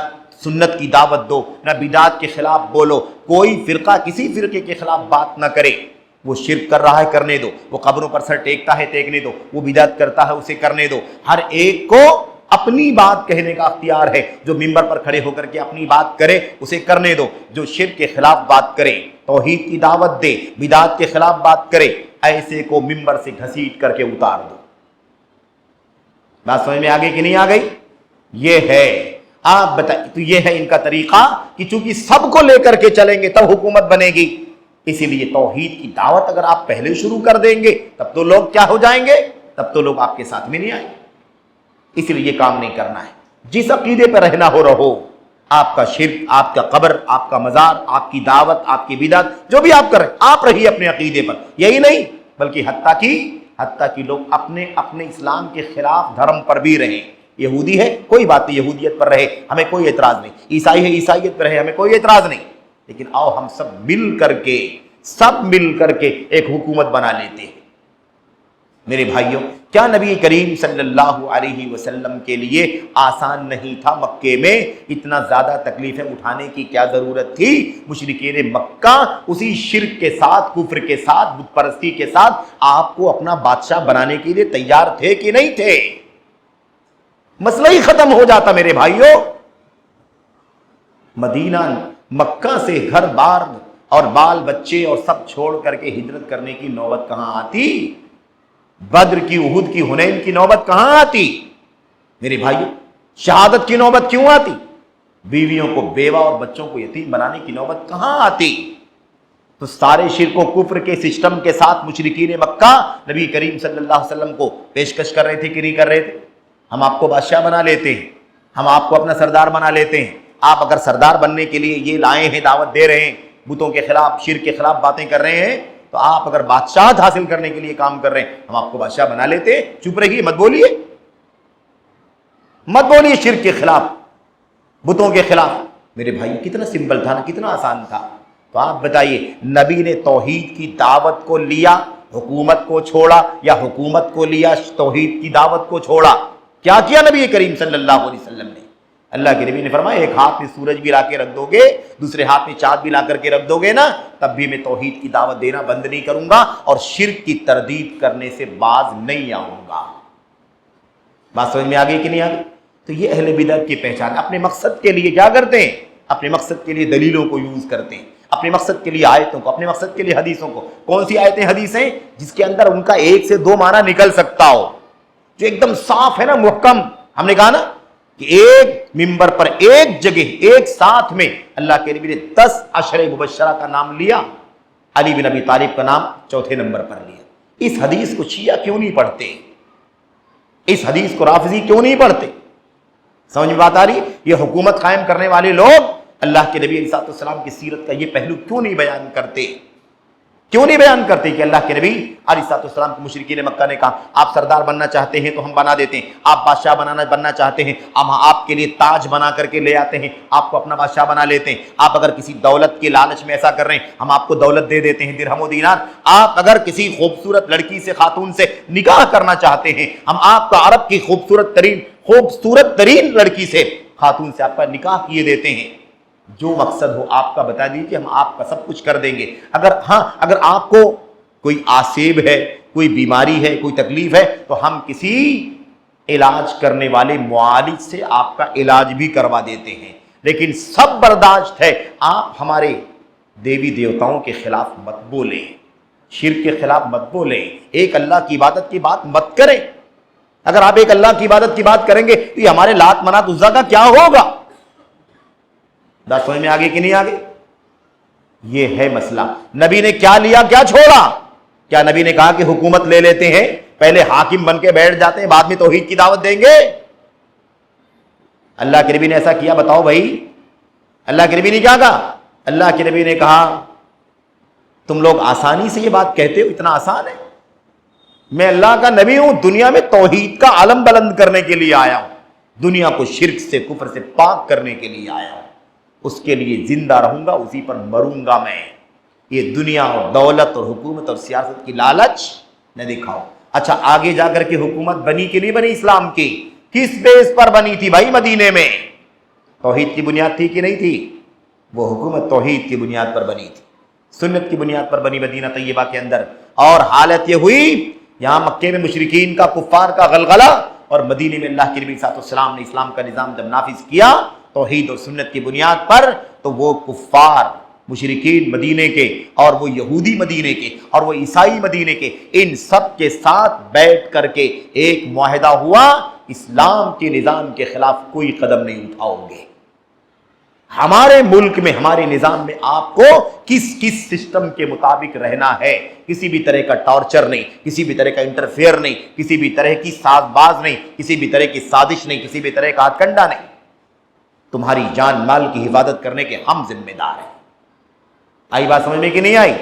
سنت کی دعوت دو، نہ بدعت کے خلاف بولو۔ کوئی فرقہ کسی فرقے کے خلاف بات نہ کرے، وہ شرک کر رہا ہے کرنے دو، وہ قبروں پر سر ٹیکتا ہے ٹیکنے دو، وہ بدعت کرتا ہے اسے کرنے دو۔ ہر ایک کو اپنی بات کہنے کا اختیار ہے، جو ممبر پر کھڑے ہو کر کے اپنی بات کرے اسے کرنے دو، جو شرک کے خلاف بات کرے، توحید کی دعوت دے، بدعت کے خلاف بات کرے، ایسے کو ممبر سے گھسیٹ کر کے اتار دو۔ بات سمجھ میں آگے کہ نہیں آ گئی؟ یہ ہے، آپ بتائیے، تو یہ ہے ان کا طریقہ کہ چونکہ سب کو لے کر کے چلیں گے تب حکومت بنے گی، اسی لیے توحید کی دعوت اگر آپ پہلے شروع کر دیں گے تب تو لوگ کیا ہو جائیں گے؟ تب تو لوگ آپ کے ساتھ میں نہیں آئیں گے۔ اس لیے یہ کام نہیں کرنا ہے۔ جس عقیدے پہ رہنا ہو رہو، آپ کا شرک، آپ کا قبر، آپ کا مزار، آپ کی دعوت، آپ کی بدعت، جو بھی آپ کر رہے ہیں آپ رہیے اپنے عقیدے پر۔ یہی نہیں بلکہ حتیٰ کہ لوگ اپنے اپنے اسلام کے خلاف دھرم پر بھی رہیں۔ یہودی ہے کوئی بات نہیں، یہودیت پر رہے، ہمیں کوئی اعتراض نہیں۔ عیسائی ہے عیسائیت پر رہے، ہمیں کوئی اعتراض نہیں۔ لیکن آؤ ہم سب مل کر کے ایک حکومت بنا لیتے ہیں۔ میرے بھائیوں، کیا نبی کریم صلی اللہ علیہ وسلم کے لیے آسان نہیں تھا مکے میں اتنا زیادہ تکلیفیں اٹھانے کی کیا ضرورت تھی؟ مشرکین مکہ اسی شرک کے ساتھ، کفر کے ساتھ، بت پرستی کے ساتھ آپ کو اپنا بادشاہ بنانے کے لیے تیار تھے کہ نہیں تھے؟ مسئلہ ہی ختم ہو جاتا میرے بھائیوں۔ مدینہ مکہ سے گھر بار اور بال بچے اور سب چھوڑ کر کے ہجرت کرنے کی نوبت کہاں آتی؟ بدر کی، احد کی، حنین کی نوبت کہاں آتی؟ میرے بھائیو، شہادت کی نوبت کیوں آتی؟ بیویوں کو بیوہ اور بچوں کو یتیم بنانے کی نوبت کہاں آتی؟ تو سارے شرک و کفر کے سسٹم کے ساتھ مشرکین مکہ نبی کریم صلی اللہ علیہ وسلم کو پیشکش کر رہے تھے کہ نہیں کر رہے تھے؟ ہم آپ کو بادشاہ بنا لیتے ہیں، ہم آپ کو اپنا سردار بنا لیتے ہیں۔ آپ اگر سردار بننے کے لیے یہ لائے ہیں، دعوت دے رہے ہیں، بتوں کے خلاف، شرک کے خلاف باتیں کر رہے ہیں، تو آپ اگر بادشاہت حاصل کرنے کے لیے کام کر رہے ہیں، ہم آپ کو بادشاہ بنا لیتے ہیں۔ چپ رہیے، مت بولیے شرک کے خلاف، بتوں کے خلاف۔ میرے بھائی کتنا سمپل تھا نا، کتنا آسان تھا۔ تو آپ بتائیے، نبی نے توحید کی دعوت کو لیا، حکومت کو چھوڑا، یا حکومت کو لیا، توحید کی دعوت کو چھوڑا؟ کیا کیا نبی کریم صلی اللہ علیہ وسلم نے؟ اللہ کے نبی نے فرمایا ایک ہاتھ میں سورج بھی لا کے رکھ دو گے، دوسرے ہاتھ میں چاند بھی لا کر کے رکھ دو گے نا، تب بھی میں توحید کی دعوت دینا بند نہیں کروں گا اور شرک کی تردید کرنے سے باز نہیں آؤں گا۔ بات سمجھ میں آ گئی کہ نہیں آ گئی؟ تو یہ اہل بدعت کی پہچان، اپنے مقصد کے لیے کیا کرتے ہیں؟ اپنے مقصد کے لیے دلیلوں کو یوز کرتے ہیں، اپنے مقصد کے لیے آیتوں کو، اپنے مقصد کے لیے حدیثوں کو۔ کون سی آیتیں حدیثیں؟ جس کے اندر ان کا ایک سے دو معنی نکل سکتا ہو، جو ایک دم صاف ہے نا، محکم۔ ہم نے کہا نا کہ ایک ممبر پر ایک جگہ ایک ساتھ میں اللہ کے نبی نے 10 عشرہ مبشرہ کا نام لیا، علی بن ابی طالب کا نام چوتھے نمبر پر لیا۔ اس حدیث کو شیعہ کیوں نہیں پڑھتے؟ اس حدیث کو رافضی کیوں نہیں پڑھتے؟ سمجھ میں بات آ رہی؟ یہ حکومت قائم کرنے والے لوگ اللہ کے نبی علیہ السلام کی سیرت کا یہ پہلو کیوں نہیں بیان کرتے؟ کیوں نہیں بیان کرتے کہ اللہ کے نبی علیہ السلام کو مشرکین مکہ نے کہا آپ سردار بننا چاہتے ہیں تو ہم بنا دیتے ہیں، آپ بادشاہ بننا چاہتے ہیں ہم آپ کے لیے تاج بنا کر کے لے آتے ہیں، آپ کو اپنا بادشاہ بنا لیتے ہیں، آپ اگر کسی دولت کے لالچ میں ایسا کر رہے ہیں ہم آپ کو دولت دے دیتے ہیں، درہم و دینار، آپ اگر کسی خوبصورت لڑکی سے خاتون سے نکاح کرنا چاہتے ہیں ہم آپ کا عرب کی خوبصورت ترین لڑکی سے خاتون سے آپ کا نکاح کیے دیتے ہیں، جو مقصد ہو آپ کا بتا دیجیے، ہم آپ کا سب کچھ کر دیں گے۔ اگر آپ کو کوئی آسیب ہے، کوئی بیماری ہے، کوئی تکلیف ہے تو ہم کسی علاج کرنے والے معالج سے آپ کا علاج بھی کروا دیتے ہیں، لیکن سب برداشت ہے، آپ ہمارے دیوی دیوتاؤں کے خلاف مت بولیں، شرک کے خلاف مت بولیں، ایک اللہ کی عبادت کی بات مت کریں۔ اگر آپ ایک اللہ کی عبادت کی بات کریں گے تو یہ ہمارے لات منات عزا کا کیا ہوگا؟ سمجھ میں آگے کہ نہیں آگے؟ یہ ہے مسئلہ۔ نبی نے کیا لیا کیا چھوڑا؟ کیا نبی نے کہا کہ حکومت لے لیتے ہیں، پہلے حاکم بن کے بیٹھ جاتے ہیں، بعد میں توحید کی دعوت دیں گے؟ اللہ کے نبی نے ایسا کیا؟ بتاؤ بھائی، اللہ کے نبی نے کیا کہا؟ اللہ کے نبی نے کہا تم لوگ آسانی سے یہ بات کہتے ہو، اتنا آسان ہے؟ میں اللہ کا نبی ہوں، دنیا میں توحید کا علم بلند کرنے کے لیے آیا ہوں، دنیا کو شرک سے کفر سے پاک کرنے کے لیے آیا ہوں، اس کے لیے زندہ رہوں گا، اسی پر مروں گا میں۔ یہ دنیا اور دولت اور حکومت اور سیاست کی لالچ نہ دکھاؤ۔ اچھا، آگے جا کر کے حکومت بنی کہ نہیں بنی اسلام کی؟ کس بیس پر بنی تھی بھائی؟ مدینے میں توحید کی بنیاد تھی کہ نہیں تھی؟ وہ حکومت توحید کی بنیاد پر بنی تھی، سنت کی بنیاد پر بنی مدینہ طیبہ کے اندر، اور حالت یہ ہوئی یہاں مکے میں مشرکین کا کفار کا غلغلہ، اور مدینے میں اللہ کے نبی صلی اللہ علیہ وسلم نے اسلام کا نظام جب نافذ کیا توحید اور سنت کی بنیاد پر، تو وہ کفار مشرکین مدینے کے اور وہ یہودی مدینے کے اور وہ عیسائی مدینے کے، ان سب کے ساتھ بیٹھ کر کے ایک معاہدہ ہوا، اسلام کے نظام کے خلاف کوئی قدم نہیں اٹھاؤ گے۔ ہمارے ملک میں، ہمارے نظام میں آپ کو کس سسٹم کے مطابق رہنا ہے، کسی بھی طرح کا ٹارچر نہیں، کسی بھی طرح کا انٹرفیئر نہیں، کسی بھی طرح کی ساز باز نہیں، کسی بھی طرح کی سازش نہیں، کسی بھی طرح کا ہاتھ کنڈا نہیں۔ تمہاری جان مال کی حفاظت کرنے کے ہم ذمہ دار ہیں۔ آئی بات سمجھ میں کہ نہیں آئی؟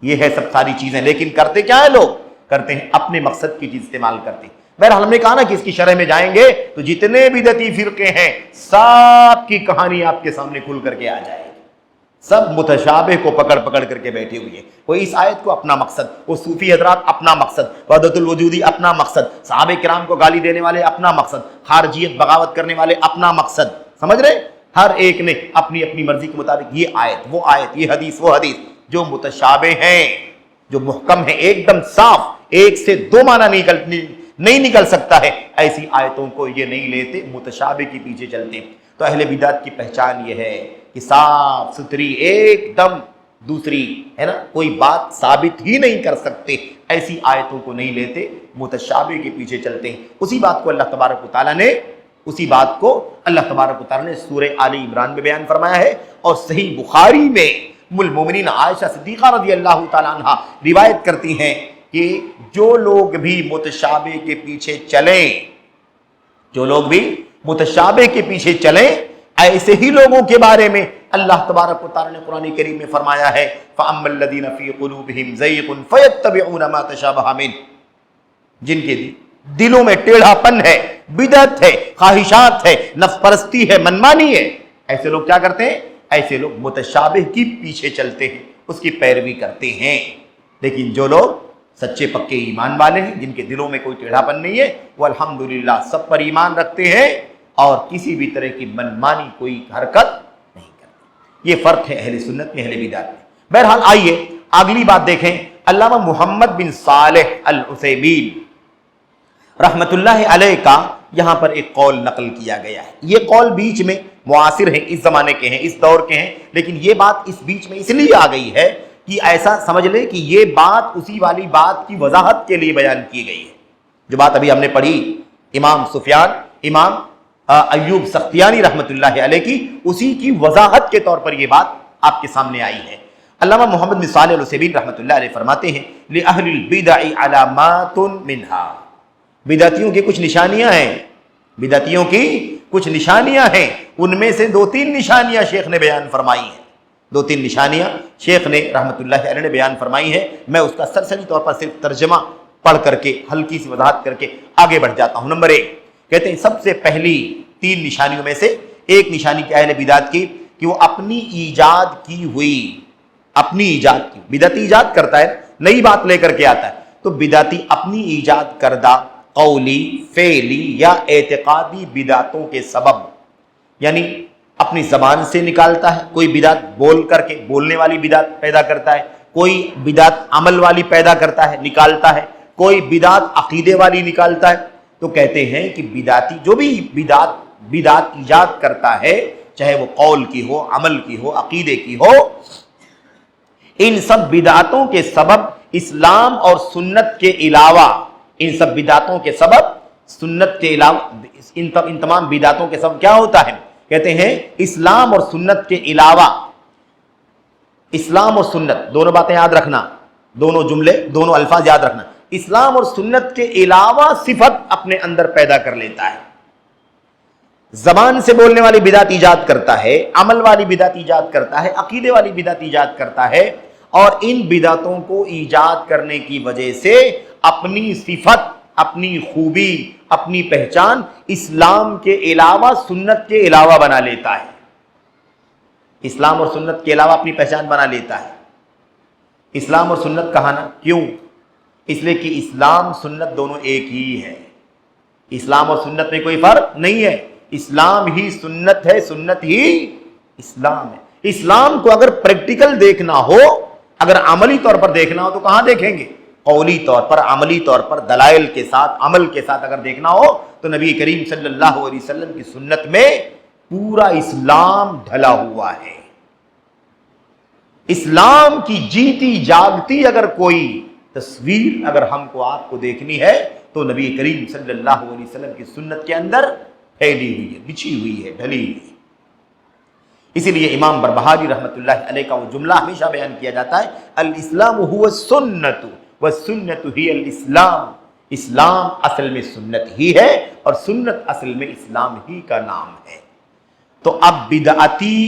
یہ ہے سب ساری چیزیں، لیکن کرتے کیا ہیں لوگ؟ کرتے ہیں اپنے مقصد کی چیز استعمال کرتے ہیں۔ بہرحال ہم نے کہا نا کہ اس کی شرح میں جائیں گے تو جتنے بدعتی فرقے ہیں سب کی کہانی آپ کے سامنے کھل کر کے آ جائے گی۔ سب متشابہ کو پکڑ کر کے بیٹھے ہوئے ہیں، کوئی اس آیت کو اپنا مقصد، وہ صوفی حضرات اپنا مقصد، وحدت الوجودی اپنا مقصد، صحابہ کرام کو گالی دینے والے اپنا مقصد، خارجیت بغاوت کرنے والے اپنا مقصد، سمجھ رہے؟ ہر ایک نے اپنی اپنی مرضی کے مطابق یہ آیت وہ آیت، یہ حدیث وہ حدیث، جو متشابہ ہیں، جو محکم ہیں، ایک دم صاف، ایک سے دو معنی نہیں نکل سکتا ہے، ایسی آیتوں کو یہ نہیں لیتے، متشابہ کے پیچھے چلتے ہیں۔ تو اہل بدعت کی پہچان یہ ہے کہ صاف ستھری ایک دم دوسری ہے نا، کوئی بات ثابت ہی نہیں کر سکتے، ایسی آیتوں کو نہیں لیتے، متشابہ کے پیچھے چلتے ہیں۔ اسی بات کو اللہ تبارک و تعالیٰ نے سورہ آل عمران میں بیان فرمایا ہے، اور صحیح بخاری میں ام المومنین عائشہ صدیقہ رضی اللہ تعالیٰ عنہ روایت کرتی ہیں کہ جو لوگ بھی متشابہ کے پیچھے چلیں، ایسے ہی لوگوں کے بارے میں اللہ تبارک و تعالیٰ نے قرآن کریم میں فرمایا ہے فَأَمَّا الَّذِينَ فِي قُلُوبِهِمْ زَيْغٌ فَيَتَّبِعُونَ مَا تَشَابَهَ مِنْهُ، جن کے دلوں میں ٹیڑھا پن ہے، بدعت ہے، خواہشات ہے، نفس پرستی ہے، منمانی ہے، ایسے لوگ کیا کرتے ہیں؟ ایسے لوگ متشابہ کی پیچھے چلتے ہیں، اس کی پیروی کرتے ہیں۔ لیکن جو لوگ سچے پکے ایمان والے ہیں، جن کے دلوں میں کوئی ٹیڑھا پن نہیں ہے، وہ الحمدللہ سب پر ایمان رکھتے ہیں اور کسی بھی طرح کی منمانی کوئی حرکت نہیں کرتے۔ یہ فرق ہے اہل سنت میں، اہل بدعت میں۔ بہرحال آئیے اگلی بات دیکھیں، علامہ محمد بن صالح العثیمین رحمت اللہ علیہ کا یہاں پر ایک قول نقل کیا گیا ہے۔ یہ قول بیچ میں معاصر ہیں، اس زمانے کے ہیں، اس دور کے ہیں، لیکن یہ بات اس بیچ میں اس لیے آ گئی ہے کہ ایسا سمجھ لیں کہ یہ بات اسی والی بات کی وضاحت کے لیے بیان کی گئی ہے، جو بات ابھی ہم نے پڑھی امام سفیان، امام ایوب سختیانی رحمت اللہ علیہ کی، اسی کی وضاحت کے طور پر یہ بات آپ کے سامنے آئی ہے۔ علامہ محمد بن صالح العثیمین رحمت اللہ علیہ فرماتے ہیں لِأَهْلِ الْبِدَعِ عَلَامَاتٌ مِنْهَا، بدعتیوں کی کچھ نشانیاں ہیں، بدعتیوں کی کچھ نشانیاں ہیں، ان میں سے 2-3 نشانیاں شیخ نے بیان فرمائی ہیں۔ دو تین نشانیاں شیخ نے رحمۃ اللہ علیہ نے بیان فرمائی ہیں، میں اس کا سرسری طور پر صرف ترجمہ پڑھ کر کے ہلکی سی وضاحت کر کے آگے بڑھ جاتا ہوں۔ نمبر 1 کہتے ہیں سب سے پہلی 3 نشانیوں میں سے ایک نشانی کیا ہے اہل بدعت کی، کہ وہ اپنی ایجاد کی ہوئی، اپنی ایجاد کی، بدعتی ایجاد کرتا ہے، نئی بات لے کر کے آتا ہے، تو بدعتی اپنی ایجاد کردہ قولی، فعلی یا اعتقادی بدعتوں کے سبب، یعنی اپنی زبان سے نکالتا ہے، کوئی بدعت بول کر کے، بولنے والی بدعت پیدا کرتا ہے، کوئی بدعت عمل والی پیدا کرتا ہے، نکالتا ہے، کوئی بدعت عقیدے والی نکالتا ہے، تو کہتے ہیں کہ بدعتی جو بھی بدعت ایجاد کرتا ہے، چاہے وہ قول کی ہو، عمل کی ہو، عقیدے کی ہو، ان سب بدعتوں کے سبب اسلام اور سنت کے علاوہ، ان سب بدعتوں کے سبب سنت کے علاوہ، ان تمام بدعتوں کے سبب کیا ہوتا ہے؟ کہتے ہیں اسلام اور سنت کے علاوہ، اسلام اور سنت دونوں باتیں یاد رکھنا، دونوں جملے، دونوں الفاظ یاد رکھنا، اسلام اور سنت کے علاوہ صفت اپنے اندر پیدا کر لیتا ہے۔ زبان سے بولنے والی بدعت ایجاد کرتا ہے، عمل والی بدعت ایجاد کرتا ہے، عقیدے والی بدعت ایجاد کرتا ہے، اور ان بدعتوں کو ایجاد کرنے کی وجہ سے اپنی صفت، اپنی خوبی، اپنی پہچان اسلام کے علاوہ، سنت کے علاوہ بنا لیتا ہے، اسلام اور سنت کے علاوہ اپنی پہچان بنا لیتا ہے۔ اسلام اور سنت کہا نا، کیوں؟ اس لیے کہ اسلام سنت دونوں ایک ہی ہے، اسلام اور سنت میں کوئی فرق نہیں ہے، اسلام ہی سنت ہے، سنت ہی اسلام ہے۔ اسلام کو اگر پریکٹیکل دیکھنا ہو، اگر عملی طور پر دیکھنا ہو تو کہاں دیکھیں گے؟ قولی طور پر، عملی طور پر، دلائل کے ساتھ، عمل کے ساتھ اگر دیکھنا ہو تو نبی کریم صلی اللہ علیہ وسلم کی سنت میں پورا اسلام ڈھلا ہوا ہے۔ اسلام کی جیتی جاگتی اگر کوئی تصویر اگر ہم کو آپ کو دیکھنی ہے تو نبی کریم صلی اللہ علیہ وسلم کی سنت کے اندر پھیلی ہوئی ہے، بچھی ہوئی ہے، ڈھلی ہوئی ہے۔ اسی لیے امام بربہاری رحمۃ اللہ علیہ کا وہ جملہ ہمیشہ بیان کیا جاتا ہے، الاسلام هو السنت والسنت ہی الاسلام، اسلام اصل میں سنت ہی ہے اور سنت اصل میں اسلام ہی کا نام ہے۔ تو اب بدعتی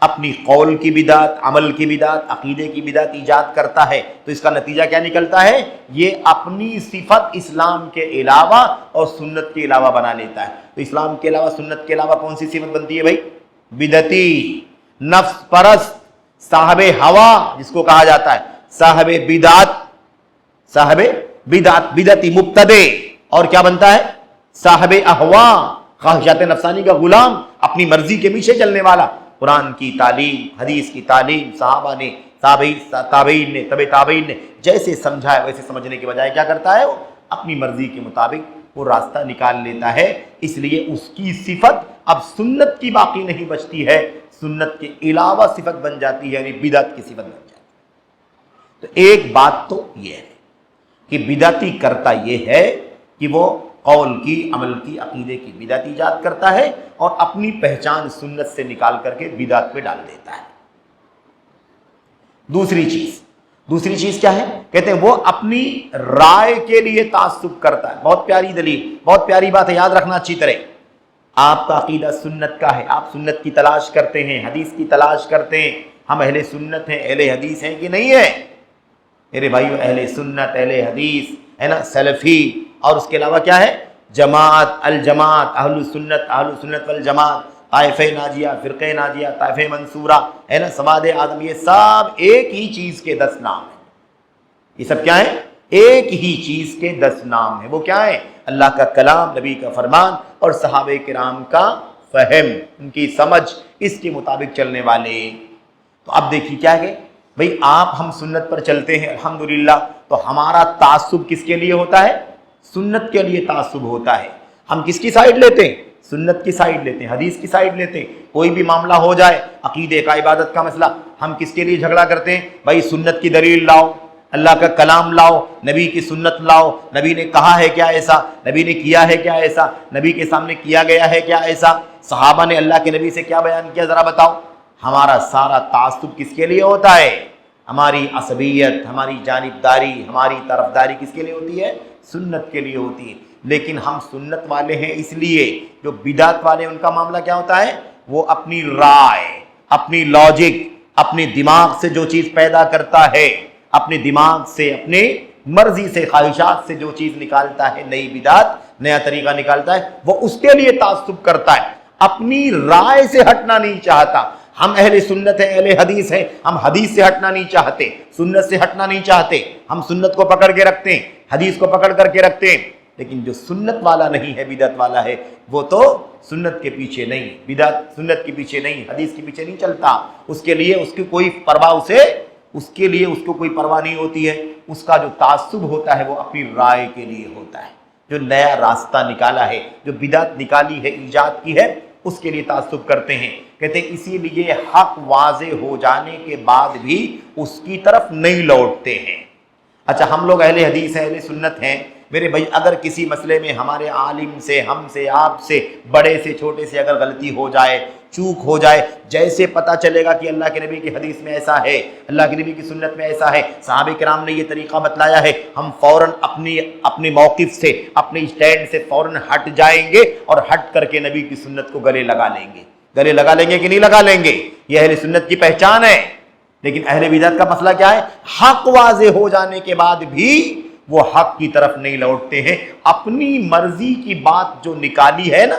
اپنی قول کی بدعت، عمل کی بدعت، عقیدے کی بدعت ایجاد کرتا ہے تو اس کا نتیجہ کیا نکلتا ہے؟ یہ اپنی صفت اسلام کے علاوہ اور سنت کے علاوہ بنا لیتا ہے۔ تو اسلام کے علاوہ، سنت کے علاوہ کون سی صفت بنتی ہے بھائی؟ بدعتی، نفس پرست، صاحب ہوا جس کو کہا جاتا ہے، صاحب بدعت، صاحب بدعت، بدعتی مبتدع، اور کیا بنتا ہے؟ صاحب اہوا، خواہشات نفسانی کا غلام، اپنی مرضی کے پیچھے چلنے والا۔ قرآن کی تعلیم، حدیث کی تعلیم، صحابہ نے، تابعین نے، تبع تابعین نے جیسے سمجھا ہے ویسے سمجھنے کے بجائے کیا کرتا ہے؟ وہ اپنی مرضی کے مطابق وہ راستہ نکال لیتا ہے۔ اس لیے اس کی صفت اب سنت کی باقی نہیں بچتی ہے، سنت کے علاوہ صفت بن جاتی ہے، یعنی بدعت کی صفت بن جاتی ہے۔ تو ایک بات تو یہ ہے کہ بدعتی کرتا یہ ہے کہ وہ قول کی، عمل کی، عقیدے کی بدعت ایجاد کرتا ہے اور اپنی پہچان سنت سے نکال کر کے بدعت پہ ڈال دیتا ہے۔ دوسری چیز کیا ہے؟ کہتے ہیں وہ اپنی رائے کے لیے تعصب کرتا ہے۔ بہت پیاری دلیل، بہت پیاری بات ہے، یاد رکھنا اچھی طرح۔ آپ کا عقیدہ سنت کا ہے، آپ سنت کی تلاش کرتے ہیں، حدیث کی تلاش کرتے ہیں، ہم اہل سنت ہیں، اہل حدیث ہیں کہ نہیں ہے؟ میرے بھائیو، اہل سنت، اہل حدیث ہے نا، سلفی، اور اس کے علاوہ کیا ہے؟ جماعت، الجماعت، اہل سنت والجماعت، طائفہ ناجیہ، فرقہ ناجیہ، طائفہ منصورہ، ہے نا، سواد آدم، یہ سب ایک ہی چیز کے 10 نام ہیں۔ یہ سب کیا ہیں؟ ایک ہی چیز کے 10 نام ہیں۔ وہ کیا ہیں؟ اللہ کا کلام، نبی کا فرمان اور صحابہ کرام کا فہم، ان کی سمجھ، اس کے مطابق چلنے والے۔ تو اب دیکھیے کیا ہے بھئی، آپ ہم سنت پر چلتے ہیں الحمدللہ، تو ہمارا تعصب کس کے لیے ہوتا ہے؟ سنت کے لیے تعصب ہوتا ہے۔ ہم کس کی سائیڈ لیتے ہیں؟ سنت کی سائیڈ لیتے ہیں، حدیث کی سائیڈ لیتے ہیں۔ کوئی بھی معاملہ ہو جائے، عقیدے کا، عبادت کا مسئلہ، ہم کس کے لیے جھگڑا کرتے ہیں؟ بھائی سنت کی دلیل لاؤ، اللہ کا کلام لاؤ، نبی کی سنت لاؤ، نبی نے کہا ہے کیا ایسا، نبی نے کیا ہے کیا ایسا، نبی کے سامنے کیا گیا ہے کیا ایسا، صحابہ نے اللہ کے نبی سے کیا بیان کیا، ذرا بتاؤ۔ ہمارا سارا تعصب کس کے لیے ہوتا ہے؟ ہماری عصبیت، ہماری جانبداری، ہماری طرفداری کس کے لیے ہوتی ہے؟ سنت کے لیے ہوتی ہے۔ لیکن ہم سنت والے ہیں اس لیے، جو بدعت والے ان کا معاملہ کیا ہوتا ہے؟ وہ اپنی رائے، اپنی لاجک، اپنے دماغ سے جو چیز پیدا کرتا ہے، اپنے دماغ سے، اپنے مرضی سے، خواہشات سے جو چیز نکالتا ہے، نئی بدعت، نیا طریقہ نکالتا ہے، وہ اس کے لیے تعصب کرتا ہے، اپنی رائے سے ہٹنا نہیں چاہتا۔ ہم اہل سنت ہیں، اہل حدیث ہیں، ہم حدیث سے ہٹنا نہیں چاہتے، سنت سے ہٹنا نہیں چاہتے، ہم سنت کو پکڑ کے رکھتے ہیں، حدیث کو پکڑ کر کے رکھتے ہیں۔ لیکن جو سنت والا نہیں ہے، بدعت والا ہے، وہ تو سنت کے پیچھے نہیں، بدعت سنت کے پیچھے نہیں، حدیث کے پیچھے نہیں چلتا، اس کے لیے اس کی کوئی پرواہ اس کے لیے اس کو کوئی پرواہ نہیں ہوتی ہے۔ اس کا جو تعصب ہوتا ہے وہ اپنی رائے کے لیے ہوتا ہے، جو نیا راستہ نکالا ہے، جو بدعت نکالی ہے، ایجاد کی ہے، اس کے لیے تعصب کرتے ہیں۔ کہتے ہیں اسی لیے حق واضح ہو جانے کے بعد بھی اس کی طرف نہیں لوٹتے ہیں۔ اچھا، ہم لوگ اہل حدیث ہیں، اہل سنت ہیں، میرے بھائی اگر کسی مسئلے میں ہمارے عالم سے، ہم سے، آپ سے، بڑے سے، چھوٹے سے اگر غلطی ہو جائے، چوک ہو جائے، جیسے پتہ چلے گا کہ اللہ کے نبی کی حدیث میں ایسا ہے، اللہ کے نبی کی سنت میں ایسا ہے، صحابہ کرام نے یہ طریقہ بتلایا ہے، ہم فوراً اپنے موقف سے، اپنے اسٹینڈ سے فوراً ہٹ جائیں گے اور ہٹ کر کے نبی کی سنت کو گلے لگا لیں گے۔ گلے لگا لیں گے کہ نہیں لگا لیں گے؟ یہ اہل سنت کی پہچان ہے۔ لیکن اہل بدعت کا مسئلہ کیا ہے؟ حق واضح ہو جانے کے بعد بھی وہ حق کی طرف نہیں لوٹتے ہیں، اپنی مرضی کی بات جو نکالی ہے نا،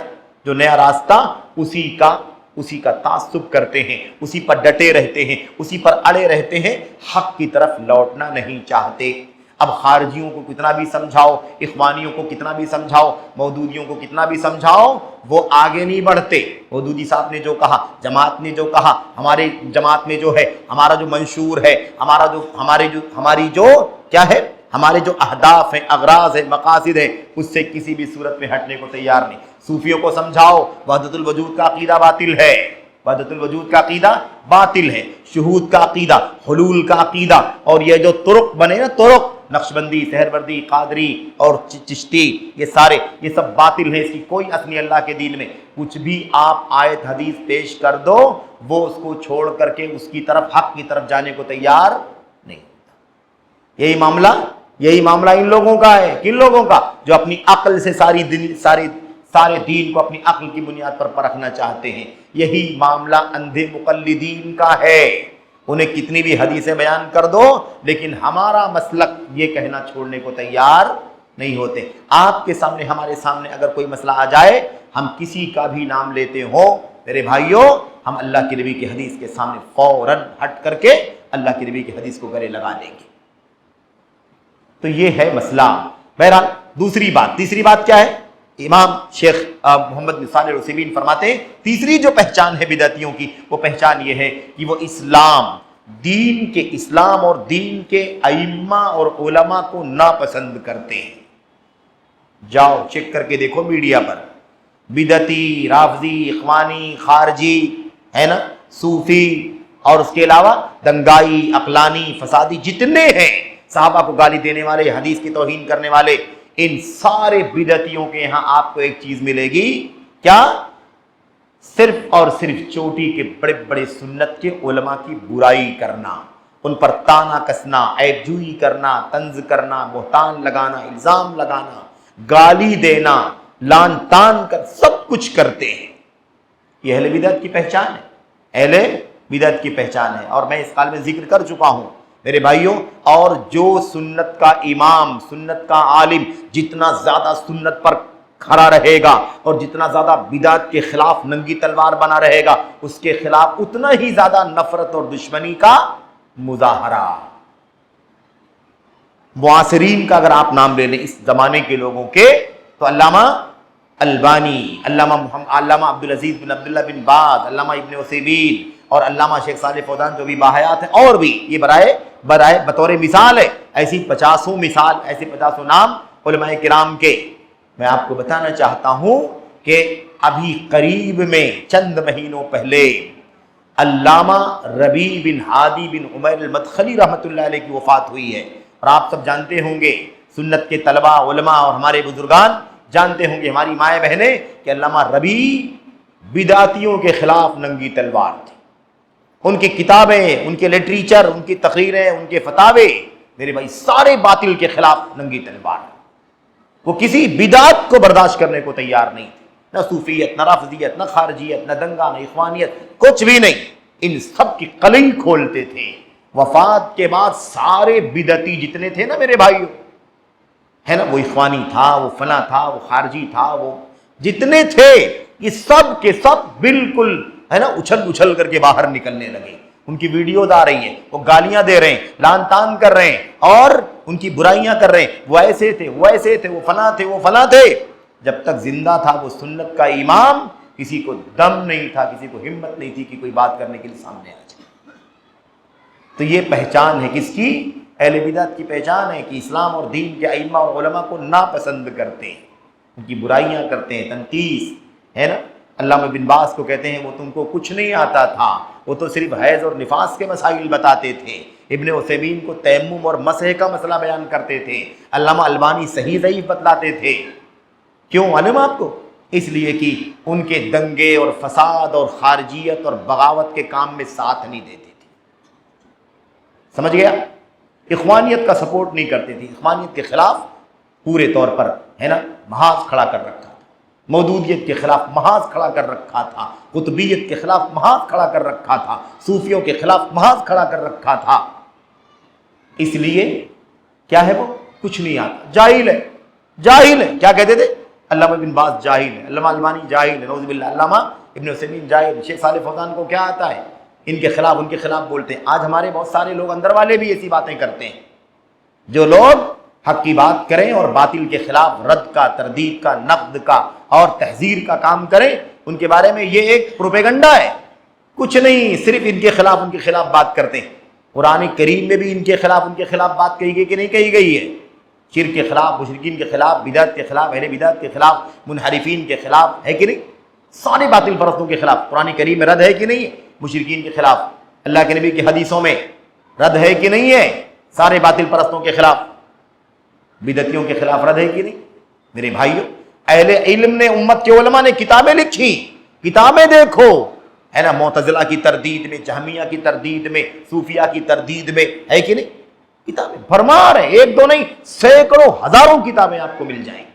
جو نیا راستہ، اسی کا تعصب کرتے ہیں، اسی پر ڈٹے رہتے ہیں، اسی پر اڑے رہتے ہیں، حق کی طرف لوٹنا نہیں چاہتے۔ اب خارجیوں کو کتنا بھی سمجھاؤ، اخوانیوں کو کتنا بھی سمجھاؤ، مودودیوں کو کتنا بھی سمجھاؤ، وہ آگے نہیں بڑھتے۔ مودودی صاحب نے جو کہا، جماعت نے جو کہا، ہمارے جماعت میں جو ہے، ہمارا جو منشور ہے، ہماری جو کیا ہے، ہمارے جو اہداف ہیں، اغراض ہیں، مقاصد ہیں، اس سے کسی بھی صورت میں ہٹنے کو تیار نہیں۔ صوفیوں کو سمجھاؤ وحدت الوجود کا عقیدہ باطل ہے، وحدت الوجود کا عقیدہ باطل ہے، شہود کا عقیدہ، حلول کا عقیدہ، اور یہ جو طرق بنے نا، طرق، نقشبندی، سہروردی، قادری اور چشتی، یہ سب باطل ہیں، اس کی کوئی اصل نہیں اللہ کے دین میں۔ کچھ بھی آپ آیت حدیث پیش کر دو، وہ اس کو چھوڑ کر کے اس کی طرف، حق کی طرف جانے کو تیار نہیں ہوتا۔ یہی معاملہ ان لوگوں کا ہے۔ کن لوگوں کا؟ جو اپنی عقل سے سارے دین کو اپنی عقل کی بنیاد پر پرکھنا چاہتے ہیں۔ یہی معاملہ اندھے مقلدین کا ہے۔ انہیں کتنی بھی حدیثیں بیان کر دو، لیکن ہمارا مسلک یہ کہنا چھوڑنے کو تیار نہیں ہوتے۔ آپ کے سامنے، ہمارے سامنے اگر کوئی مسئلہ آ جائے، ہم کسی کا بھی نام لیتے ہو، میرے بھائیوں، ہم اللہ کے نبی کی حدیث کے سامنے فوراً ہٹ کر کے اللہ کے نبی کی حدیث کو گلے لگا لیں گے۔ تو یہ ہے مسئلہ۔ بہرحال تیسری بات کیا ہے؟ امام شیخ محمد بن صالح العثیمین فرماتے ہیں تیسری جو پہچان ہے بدعتیوں کی، وہ پہچان یہ ہے کہ وہ اسلام اور دین کے ائمہ اور علماء کو ناپسند کرتے ہیں۔ جاؤ چیک کر کے دیکھو میڈیا پر، بدعتی، رافضی، اخوانی، خارجی، ہے نا، صوفی، اور اس کے علاوہ دنگائی، عقلانی، فسادی، جتنے ہیں، صحابہ کو گالی دینے والے، حدیث کی توہین کرنے والے، ان سارے بدعتیوں کے یہاں آپ کو ایک چیز ملے گی، کیا؟ صرف اور صرف چوٹی کے بڑے بڑے سنت کے علماء کی برائی کرنا، ان پر تانا کسنا، عیب جوئی کرنا، طنز کرنا، بہتان لگانا، الزام لگانا، گالی دینا، لان تان کر، سب کچھ کرتے ہیں۔ یہ اہل بدعت کی پہچان ہے، اہل بدعت کی پہچان ہے، اور میں اس حال میں ذکر کر چکا ہوں میرے بھائیوں۔ اور جو سنت کا امام، سنت کا عالم جتنا زیادہ سنت پر کھڑا رہے گا اور جتنا زیادہ بدعت کے خلاف ننگی تلوار بنا رہے گا، اس کے خلاف اتنا ہی زیادہ نفرت اور دشمنی کا مظاہرہ۔ معاصرین کا اگر آپ نام لے لیں اس زمانے کے لوگوں کے، تو علامہ البانی، علامہ عبدالعزیز بن عبداللہ بن باز، علامہ ابن عثیمین اور علامہ شیخ صالح فوزان جو بھی باحیات ہیں، اور بھی یہ برائے بطور مثال ہے، ایسی 50 نام علماء کرام کے۔ میں آپ کو بتانا چاہتا ہوں کہ ابھی قریب میں چند مہینوں پہلے علامہ ربیع بن ہادی بن عمیر المدخلی رحمۃ اللہ علیہ کی وفات ہوئی ہے، اور آپ سب جانتے ہوں گے، سنت کے طلباء، علماء اور ہمارے بزرگان جانتے ہوں گے، ہماری مائیں بہنیں، کہ علامہ ربیع بدعتیوں کے خلاف ننگی تلوار تھی۔ ان کی کتابیں، ان کے لٹریچر، ان کی تقریریں، ان کے فتاوے، میرے بھائی سارے باطل کے خلاف ننگی تلوار۔ وہ کسی بدعت کو برداشت کرنے کو تیار نہیں تھے، نہ صوفیت، نہ رافضیت، نہ خارجیت، نہ دنگا، نہ اخوانیت، کچھ بھی نہیں۔ ان سب کی قلعی کھولتے تھے۔ وفات کے بعد سارے بدعتی جتنے تھے نا میرے بھائیوں، ہے نا، وہ اخوانی تھا، وہ فلاں تھا، وہ خارجی تھا، وہ جتنے تھے یہ سب کے سب بالکل ہے نا اچھل کر کے باہر نکلنے لگے۔ ان کی ویڈیوز آ رہی ہیں، وہ گالیاں دے رہے ہیں، لان تان کر رہے ہیں اور ان کی برائیاں کر رہے ہیں، وہ ایسے تھے، وہ ایسے تھے، وہ فلاں تھے، وہ فلاں تھے۔ جب تک زندہ تھا وہ سنت کا امام، کسی کو دم نہیں تھا، کسی کو ہمت نہیں تھی کہ کوئی بات کرنے کے لیے سامنے آ جائے۔ تو یہ پہچان ہے کس کی؟ اہل بدعت کی پہچان ہے کہ اسلام اور دین کے ائمہ اور علماء کو ناپسند کرتے ہیں، ان کی برائیاں کرتے ہیں، تنقیص، ہے نا۔ علامہ بن باز کو کہتے ہیں وہ تم کو کچھ نہیں آتا تھا، وہ تو صرف حیض اور نفاس کے مسائل بتاتے تھے۔ ابن عثیمین کو تیمم اور مسح کا مسئلہ بیان کرتے تھے۔ علامہ البانی صحیح ضعیف بتلاتے تھے۔ کیوں معلوم آپ کو؟ اس لیے کہ ان کے دنگے اور فساد اور خارجیت اور بغاوت کے کام میں ساتھ نہیں دیتے تھے۔ سمجھ گیا؟ اخوانیت کا سپورٹ نہیں کرتے تھے، اخوانیت کے خلاف پورے طور پر ہے نا محاذ کھڑا کر رکھا تھا، مودودیت کے خلاف محاذ کھڑا کر رکھا تھا، قطبیت کے خلاف محاذ کھڑا کر رکھا تھا، صوفیوں کے خلاف محاذ کھڑا کر رکھا تھا۔ اس لیے کیا ہے وہ؟ کچھ نہیں آتا، جاہل ہے، جاہل ہے۔ کیا کہتے تھے؟ علامہ بن باز جاہل ہے، علامہ البانی جاہل ہے، نعوذ باللہ، علامہ ابن عثیمین جاہل، شیخ صالح فوزان کو کیا آتا ہے؟ ان کے خلاف بولتے ہیں۔ آج ہمارے بہت سارے لوگ اندر والے بھی ایسی باتیں کرتے ہیں۔ جو لوگ حق کی بات کریں اور باطل کے خلاف رد کا، تردید کا، نقد کا اور تحذیر کا کام کریں، ان کے بارے میں یہ ایک پروپیگنڈا ہے، کچھ نہیں، صرف ان کے خلاف بات کرتے ہیں۔ قرآن کریم میں بھی ان کے خلاف بات کہی گئی کہ نہیں کہی گئی ہے؟ شرک کے خلاف، مشرکین کے خلاف، بدعت کے خلاف، اہل بدعت کے خلاف، منحرفین کے خلاف، ہے کہ نہیں؟ سارے باطل پرستوں کے خلاف قرآن کریم میں رد ہے کہ نہیں ہے؟ مشرکین کے خلاف اللہ کے نبی کی حدیثوں میں رد ہے کہ نہیں ہے؟ سارے باطل پرستوں کے خلاف، بدعتیوں کے خلاف رد ہے کہ نہیں؟ میرے بھائیوں، اہل علم نے، امت کے علماء نے کتابیں لکھی، کتابیں دیکھو، ہے نا، معتزلہ کی تردید میں، جہمیہ کی تردید میں، صوفیہ کی تردید میں، ہے کہ نہیں؟ کتابیں بھرمار ہیں، ایک دو نہیں، سینکڑوں ہزاروں کتابیں آپ کو مل جائیں گی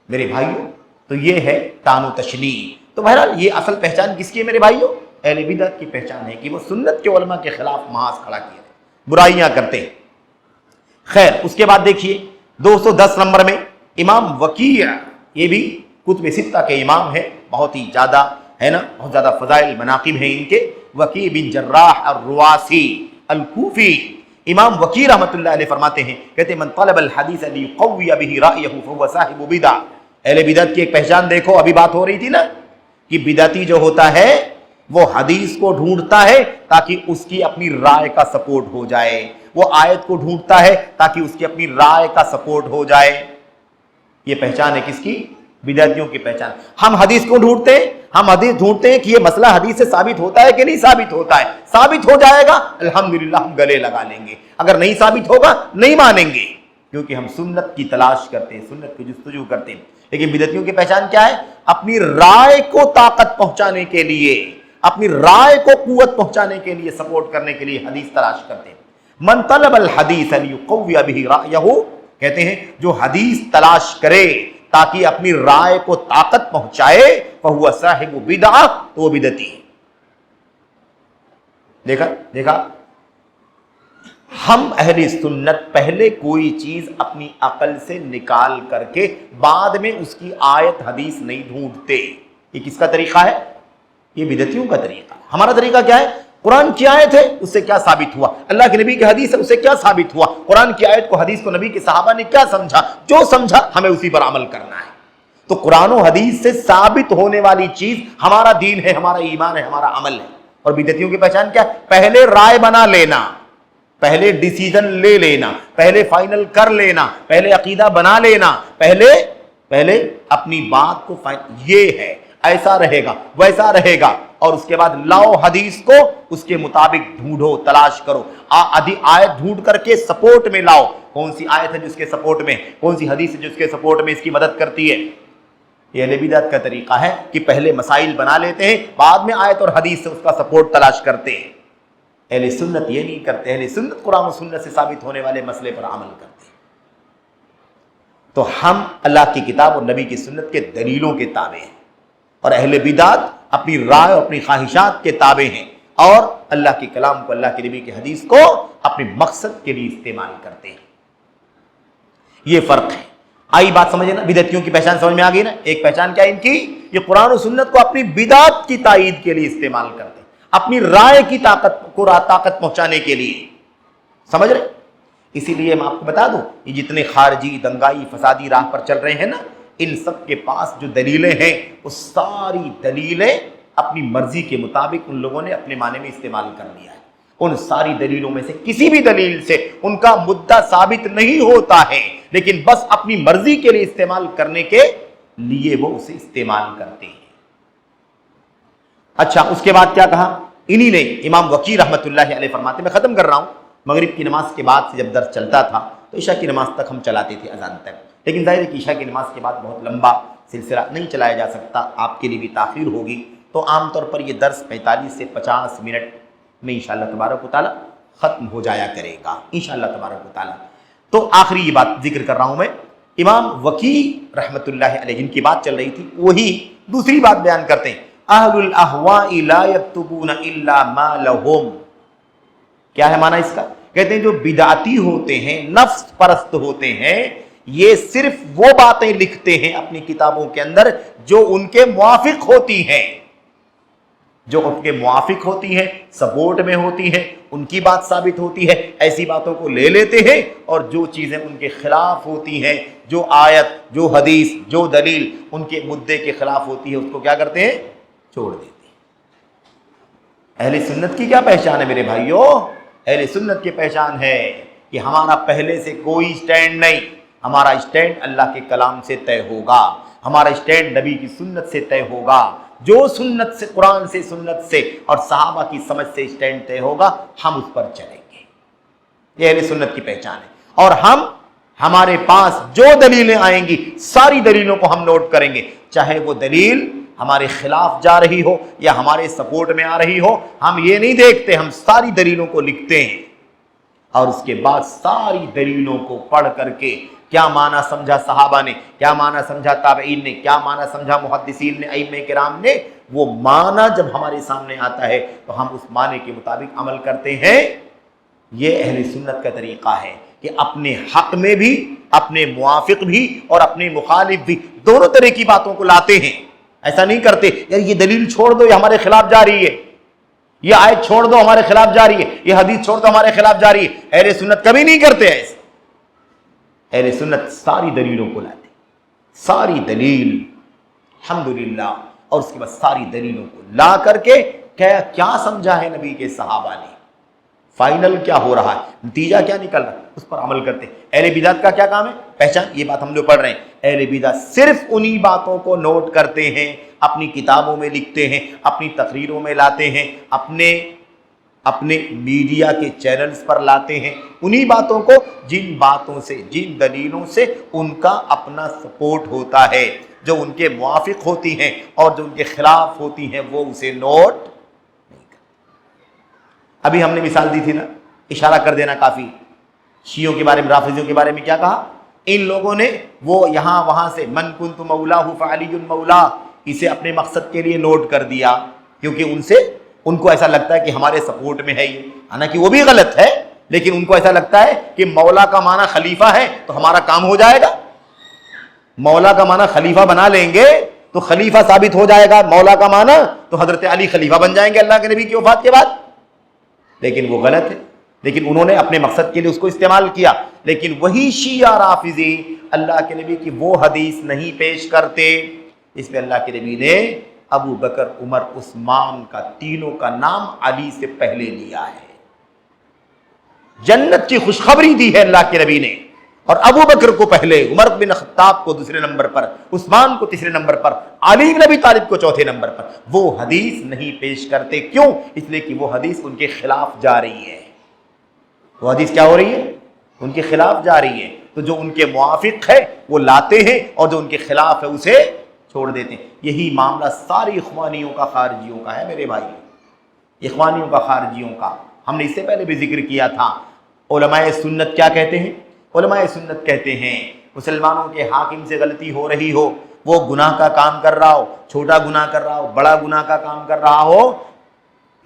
میرے بھائیوں۔ تو یہ ہے طعن و تشنیع۔ تو بہرحال یہ اصل پہچان کس کی ہے میرے بھائیوں؟ اہل بدعت کی پہچان ہے کہ وہ سنت کے علماء کے خلاف محاذ کھڑا کیے، برائیاں کرتے ہیں۔ خیر، اس کے بعد دیکھیے 210 نمبر میں امام وکیع، یہ بھی کتب ستہ کے امام ہیں، بہت ہی زیادہ ہے نا، بہت زیادہ فضائل مناقب ہیں ان کے۔ وکیع بن جراح الرواسی الکوفی، امام وکیع رحمۃ اللہ علیہ فرماتے ہیں، کہتے ہیں من طلب الحدیث لیقوی بہ رأیہ فہو صاحب بدعہ۔ اہل بدعت کی ایک پہچان دیکھو، ابھی بات ہو رہی تھی نا کہ بدعتی جو ہوتا ہے وہ حدیث کو ڈھونڈتا ہے تاکہ اس کی اپنی رائے کا سپورٹ ہو جائے، وہ آیت کو ڈھونڈتا ہے تاکہ اس کی اپنی رائے کا سپورٹ ہو جائے۔ یہ پہچان ہے کس کی؟ بدعتیوں کی پہچان۔ ہم حدیث کو ڈھونڈتے ہیں، ہم حدیث ڈھونڈتے ہیں کہ یہ مسئلہ حدیث سے ثابت ہوتا ہے کہ نہیں ثابت ہوتا ہے، ثابت ہو جائے گا الحمدللہ ہم گلے لگا لیں گے، اگر نہیں ثابت ہوگا نہیں مانیں گے، کیونکہ ہم سنت کی تلاش کرتے ہیں، سنت کی جستجو کرتے ہیں۔ لیکن بدعتیوں کی پہچان کیا ہے؟ اپنی رائے کو طاقت پہنچانے کے لیے، اپنی رائے کو قوت پہنچانے کے لیے، سپورٹ کرنے کے لیے حدیث تلاش کرتے ہیں۔ من طلب الحدیث لیقوی بہ رأیہ، کہتے ہیں جو حدیث تلاش کرے تاکہ اپنی رائے کو طاقت پہنچائے، فہو صاحب بدعہ، تو وہ بدعتی ہے۔ دیکھا ہم اہل سنت پہلے کوئی چیز اپنی عقل سے نکال کر کے بعد میں اس کی آیت حدیث نہیں ڈھونڈتے۔ یہ کس کا طریقہ ہے؟ یہ بدعتیوں کا طریقہ۔ ہمارا طریقہ کیا ہے؟ قرآن کی آیت ہے، اس سے کیا ثابت ہوا؟ اللہ کے نبی کی حدیث ہے، اس سے کیا ثابت ہوا؟ قرآن کی آیت کو، حدیث کو نبی کے صحابہ نے کیا سمجھا؟ جو سمجھا ہمیں اسی پر عمل کرنا ہے۔ تو قرآن و حدیث سے ثابت ہونے والی چیز ہمارا دین ہے، ہمارا ایمان ہے، ہمارا عمل ہے۔ اور بدعتیوں کی پہچان کیا ہے؟ پہلے رائے بنا لینا، پہلے ڈیسیژن لے لینا، پہلے فائنل کر لینا، پہلے عقیدہ بنا لینا، پہلے اپنی بات کو یہ ہے، ایسا رہے گا، ویسا رہے گا، اور اس کے بعد لاؤ حدیث کو اس کے مطابق ڈھونڈو، تلاش کرو، آیت ڈھونڈ کر کے سپورٹ میں لاؤ، کون سی آیت ہے جس کے سپورٹ میں، کون سی حدیث ہے جس کے سپورٹ میں اس کی مدد کرتی ہے۔ یہ اہل بدعت کا طریقہ ہے کہ پہلے مسائل بنا لیتے ہیں، بعد میں آیت اور حدیث سے اس کا سپورٹ تلاش کرتے ہیں۔ اہل سنت یہ نہیں کرتے، اہل سنت قرآن و سنت سے ثابت ہونے والے مسئلے پر عمل کرتے ہیں۔ تو ہم اللہ کی کتاب اور نبی کی سنت کے دلیلوں کے تابع ہیں، اور اہل بدعت اپنی رائے اور اپنی خواہشات کے تابع ہیں، اور اللہ کے کلام کو, اللہ کے نبی کی حدیث کو اپنے مقصد کے لیے استعمال کرتے ہیں. یہ فرق ہے. آئی بات سمجھے نا, بدعتیوں کی پہچان سمجھ میں آ گئی نا. ایک پہچان کیا ان کی, یہ قرآن و سنت کو اپنی بدعت کی تائید کے لیے استعمال کرتے ہیں, اپنی رائے کی طاقت کو طاقت پہنچانے کے لیے. سمجھ رہے؟ اسی لیے میں آپ کو بتا دوں, یہ جتنے خارجی, دنگائی, فسادی راہ پر چل رہے ہیں نا, ان سب کے پاس جو دلیلیں ہیں وہ ساری دلیلیں اپنی مرضی کے مطابق ان لوگوں نے اپنے معنی میں استعمال کر لیا ہے. ان ساری دلیلوں میں سے کسی بھی دلیل سے ان کا مدعا ثابت نہیں ہوتا ہے, لیکن بس اپنی مرضی کے لیے استعمال کرنے کے لیے وہ اسے استعمال کرتے ہیں. اچھا, اس کے بعد کیا کہا انہی نے؟ امام وقی رحمۃ اللہ علیہ فرماتے, میں ختم کر رہا ہوں, مغرب کی نماز کے بعد سے جب درس چلتا تھا تو عشاء کی نماز تک ہم چلاتے تھے, اذان تک. لیکن ظاہر ہے کہ عشاء کی نماز کے بعد بہت لمبا سلسلہ نہیں چلایا جا سکتا, آپ کے لیے بھی تاخیر ہوگی, تو عام طور پر یہ درس 45 سے 50 منٹ میں انشاءاللہ تبارک و تعالیٰ ختم ہو جایا کرے گا انشاءاللہ تبارک و تعالیٰ. تو آخری یہ بات ذکر کر رہا ہوں میں, امام وقی رحمۃ اللہ علیہ جن کی بات چل رہی تھی وہی دوسری بات بیان کرتے ہیں, اہل الاہواء لا یکتبون الا ما لہم. کیا ہے معنی اس کا؟ کہتے ہیں جو بدعتی ہوتے ہیں, نفس پرست ہوتے ہیں, یہ صرف وہ باتیں لکھتے ہیں اپنی کتابوں کے اندر جو ان کے موافق ہوتی ہیں, جو ان کے موافق ہوتی ہیں, سپورٹ میں ہوتی ہیں, ان کی بات ثابت ہوتی ہے, ایسی باتوں کو لے لیتے ہیں, اور جو چیزیں ان کے خلاف ہوتی ہیں, جو آیت, جو حدیث, جو دلیل ان کے مدعے کے خلاف ہوتی ہے, اس کو کیا کرتے ہیں؟ چھوڑ دیتے ہیں. اہل سنت کی کیا پہچان ہے میرے بھائیوں؟ اہل سنت کی پہچان ہے کہ ہمارا پہلے سے کوئی سٹینڈ نہیں, ہمارا سٹینڈ اللہ کے کلام سے طے ہوگا, ہمارا سٹینڈ نبی کی سنت سے طے ہوگا, جو سنت سے, قرآن سے, سنت سے اور صحابہ کی سمجھ سے سٹینڈ طے ہوگا ہم اس پر چلیں گے. یہ اہل سنت کی پہچان ہے. اور ہمارے پاس جو دلیلیں آئیں گی ساری دلیلوں کو ہم نوٹ کریں گے, چاہے وہ دلیل ہمارے خلاف جا رہی ہو یا ہمارے سپورٹ میں آ رہی ہو, ہم یہ نہیں دیکھتے, ہم ساری دلیلوں کو لکھتے ہیں, اور اس کے بعد ساری دلیلوں کو پڑھ کر کے کیا معنی سمجھا صحابہ نے, کیا معنی سمجھا تابعین نے, کیا معنی سمجھا محدثین نے, ائمہ کرام نے, وہ معنی جب ہمارے سامنے آتا ہے تو ہم اس معنی کے مطابق عمل کرتے ہیں. یہ اہل سنت کا طریقہ ہے کہ اپنے حق میں بھی, اپنے موافق بھی اور اپنے مخالف بھی, دونوں طرح کی باتوں کو لاتے ہیں. ایسا نہیں کرتے یار یہ دلیل چھوڑ دو, یہ ہمارے خلاف جا رہی ہے, یہ آیت چھوڑ دو ہمارے خلاف جا رہی ہے, یہ حدیث چھوڑ دو ہمارے خلاف جا رہی ہے. اہل سنت کبھی نہیں کرتے ایسے. اہل سنت ساری دلیلوں کو لاتے, ساری دلیل الحمدللہ, اور اس کے بعد ساری دلیلوں کو لا کر کے کیا سمجھا ہے نبی کے صحابہ نے, فائنل کیا ہو رہا ہے, نتیجہ کیا نکل رہا ہے, اس پر عمل کرتے. اہل بدعت کا کیا کام ہے؟ پہچان, یہ بات ہم جو پڑھ رہے ہیں, اہل بدعت صرف انہی باتوں کو نوٹ کرتے ہیں, اپنی کتابوں میں لکھتے ہیں, اپنی تقریروں میں لاتے ہیں, اپنے میڈیا کے چینلز پر لاتے ہیں, انہی باتوں کو جن باتوں سے, جن دلیلوں سے ان کا اپنا سپورٹ ہوتا ہے, جو ان کے موافق ہوتی ہیں اور جو ان کے خلاف ہوتی ہیں, وہ اسے نوٹ نہیں کرتے. ابھی ہم نے مثال دی تھی نا, اشارہ کر دینا کافی. شیعوں کے بارے میں, رافضیوں کے بارے میں کیا کہا؟ ان لوگوں نے وہ یہاں وہاں سے من کنت مولاہ فعلی مولا, اسے اپنے مقصد کے لیے نوٹ کر دیا, کیونکہ ان کو ایسا لگتا ہے کہ ہمارے سپورٹ میں ہے یہ, حالانکہ وہ بھی غلط ہے, لیکن ان کو ایسا لگتا ہے کہ مولا کا معنی خلیفہ ہے تو ہمارا کام ہو جائے گا. مولا کا معنی خلیفہ بنا لیں گے تو خلیفہ ثابت ہو جائے گا, مولا کا معنی تو حضرت علی خلیفہ بن جائیں گے اللہ کے نبی کی وفات کے بعد. لیکن وہ غلط ہے, لیکن انہوں نے اپنے مقصد کے لیے اس کو استعمال کیا. لیکن وہی شیعہ رافضی اللہ کے نبی کی وہ حدیث نہیں پیش کرتے اس پہ اللہ کے نبی نے ابو بکر, عمر, عثمان کا, تینوں کا نام علی سے پہلے لیا ہے. جنت کی خوشخبری دی ہے اللہ کے نبی نے, اور ابو بکر کو پہلے, عمر بن خطاب کو دوسرے نمبر پر, عثمان کو تیسرے نمبر پر, علی بن ابی طالب کو چوتھے نمبر پر. وہ حدیث نہیں پیش کرتے. کیوں؟ اس لیے کہ وہ حدیث ان کے خلاف جا رہی ہے. وہ حدیث کیا ہو رہی ہے؟ ان کے خلاف جا رہی ہے. تو جو ان کے موافق ہے وہ لاتے ہیں, اور جو ان کے خلاف ہے اسے چھوڑ دیتے ہیں. یہی معاملہ ساری اخوانیوں کا, خارجیوں کا ہے میرے بھائی, اخوانیوں کا, خارجیوں کا. ہم نے اس سے پہلے بھی ذکر کیا تھا. علماء سنت کیا کہتے ہیں؟ علماء سنت کہتے ہیں مسلمانوں کے حاکم سے غلطی ہو رہی ہو, وہ گناہ کا کام کر رہا ہو, چھوٹا گناہ کر رہا ہو, بڑا گناہ کا کام کر رہا ہو,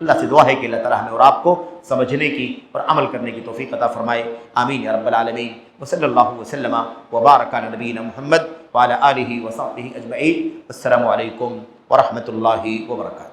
اللہ سے دعا ہے کہ اللہ تعالیٰ ہمیں اور آپ کو سمجھنے کی اور عمل کرنے کی توفیق عطا فرمائے، آمین یا رب العالمین۔ وصلی اللہ وسلم وبارک علی نبینا محمد وعلی آلہ وصحبہ اجمعین۔ السلام علیکم ورحمۃ اللہ وبرکاتہ۔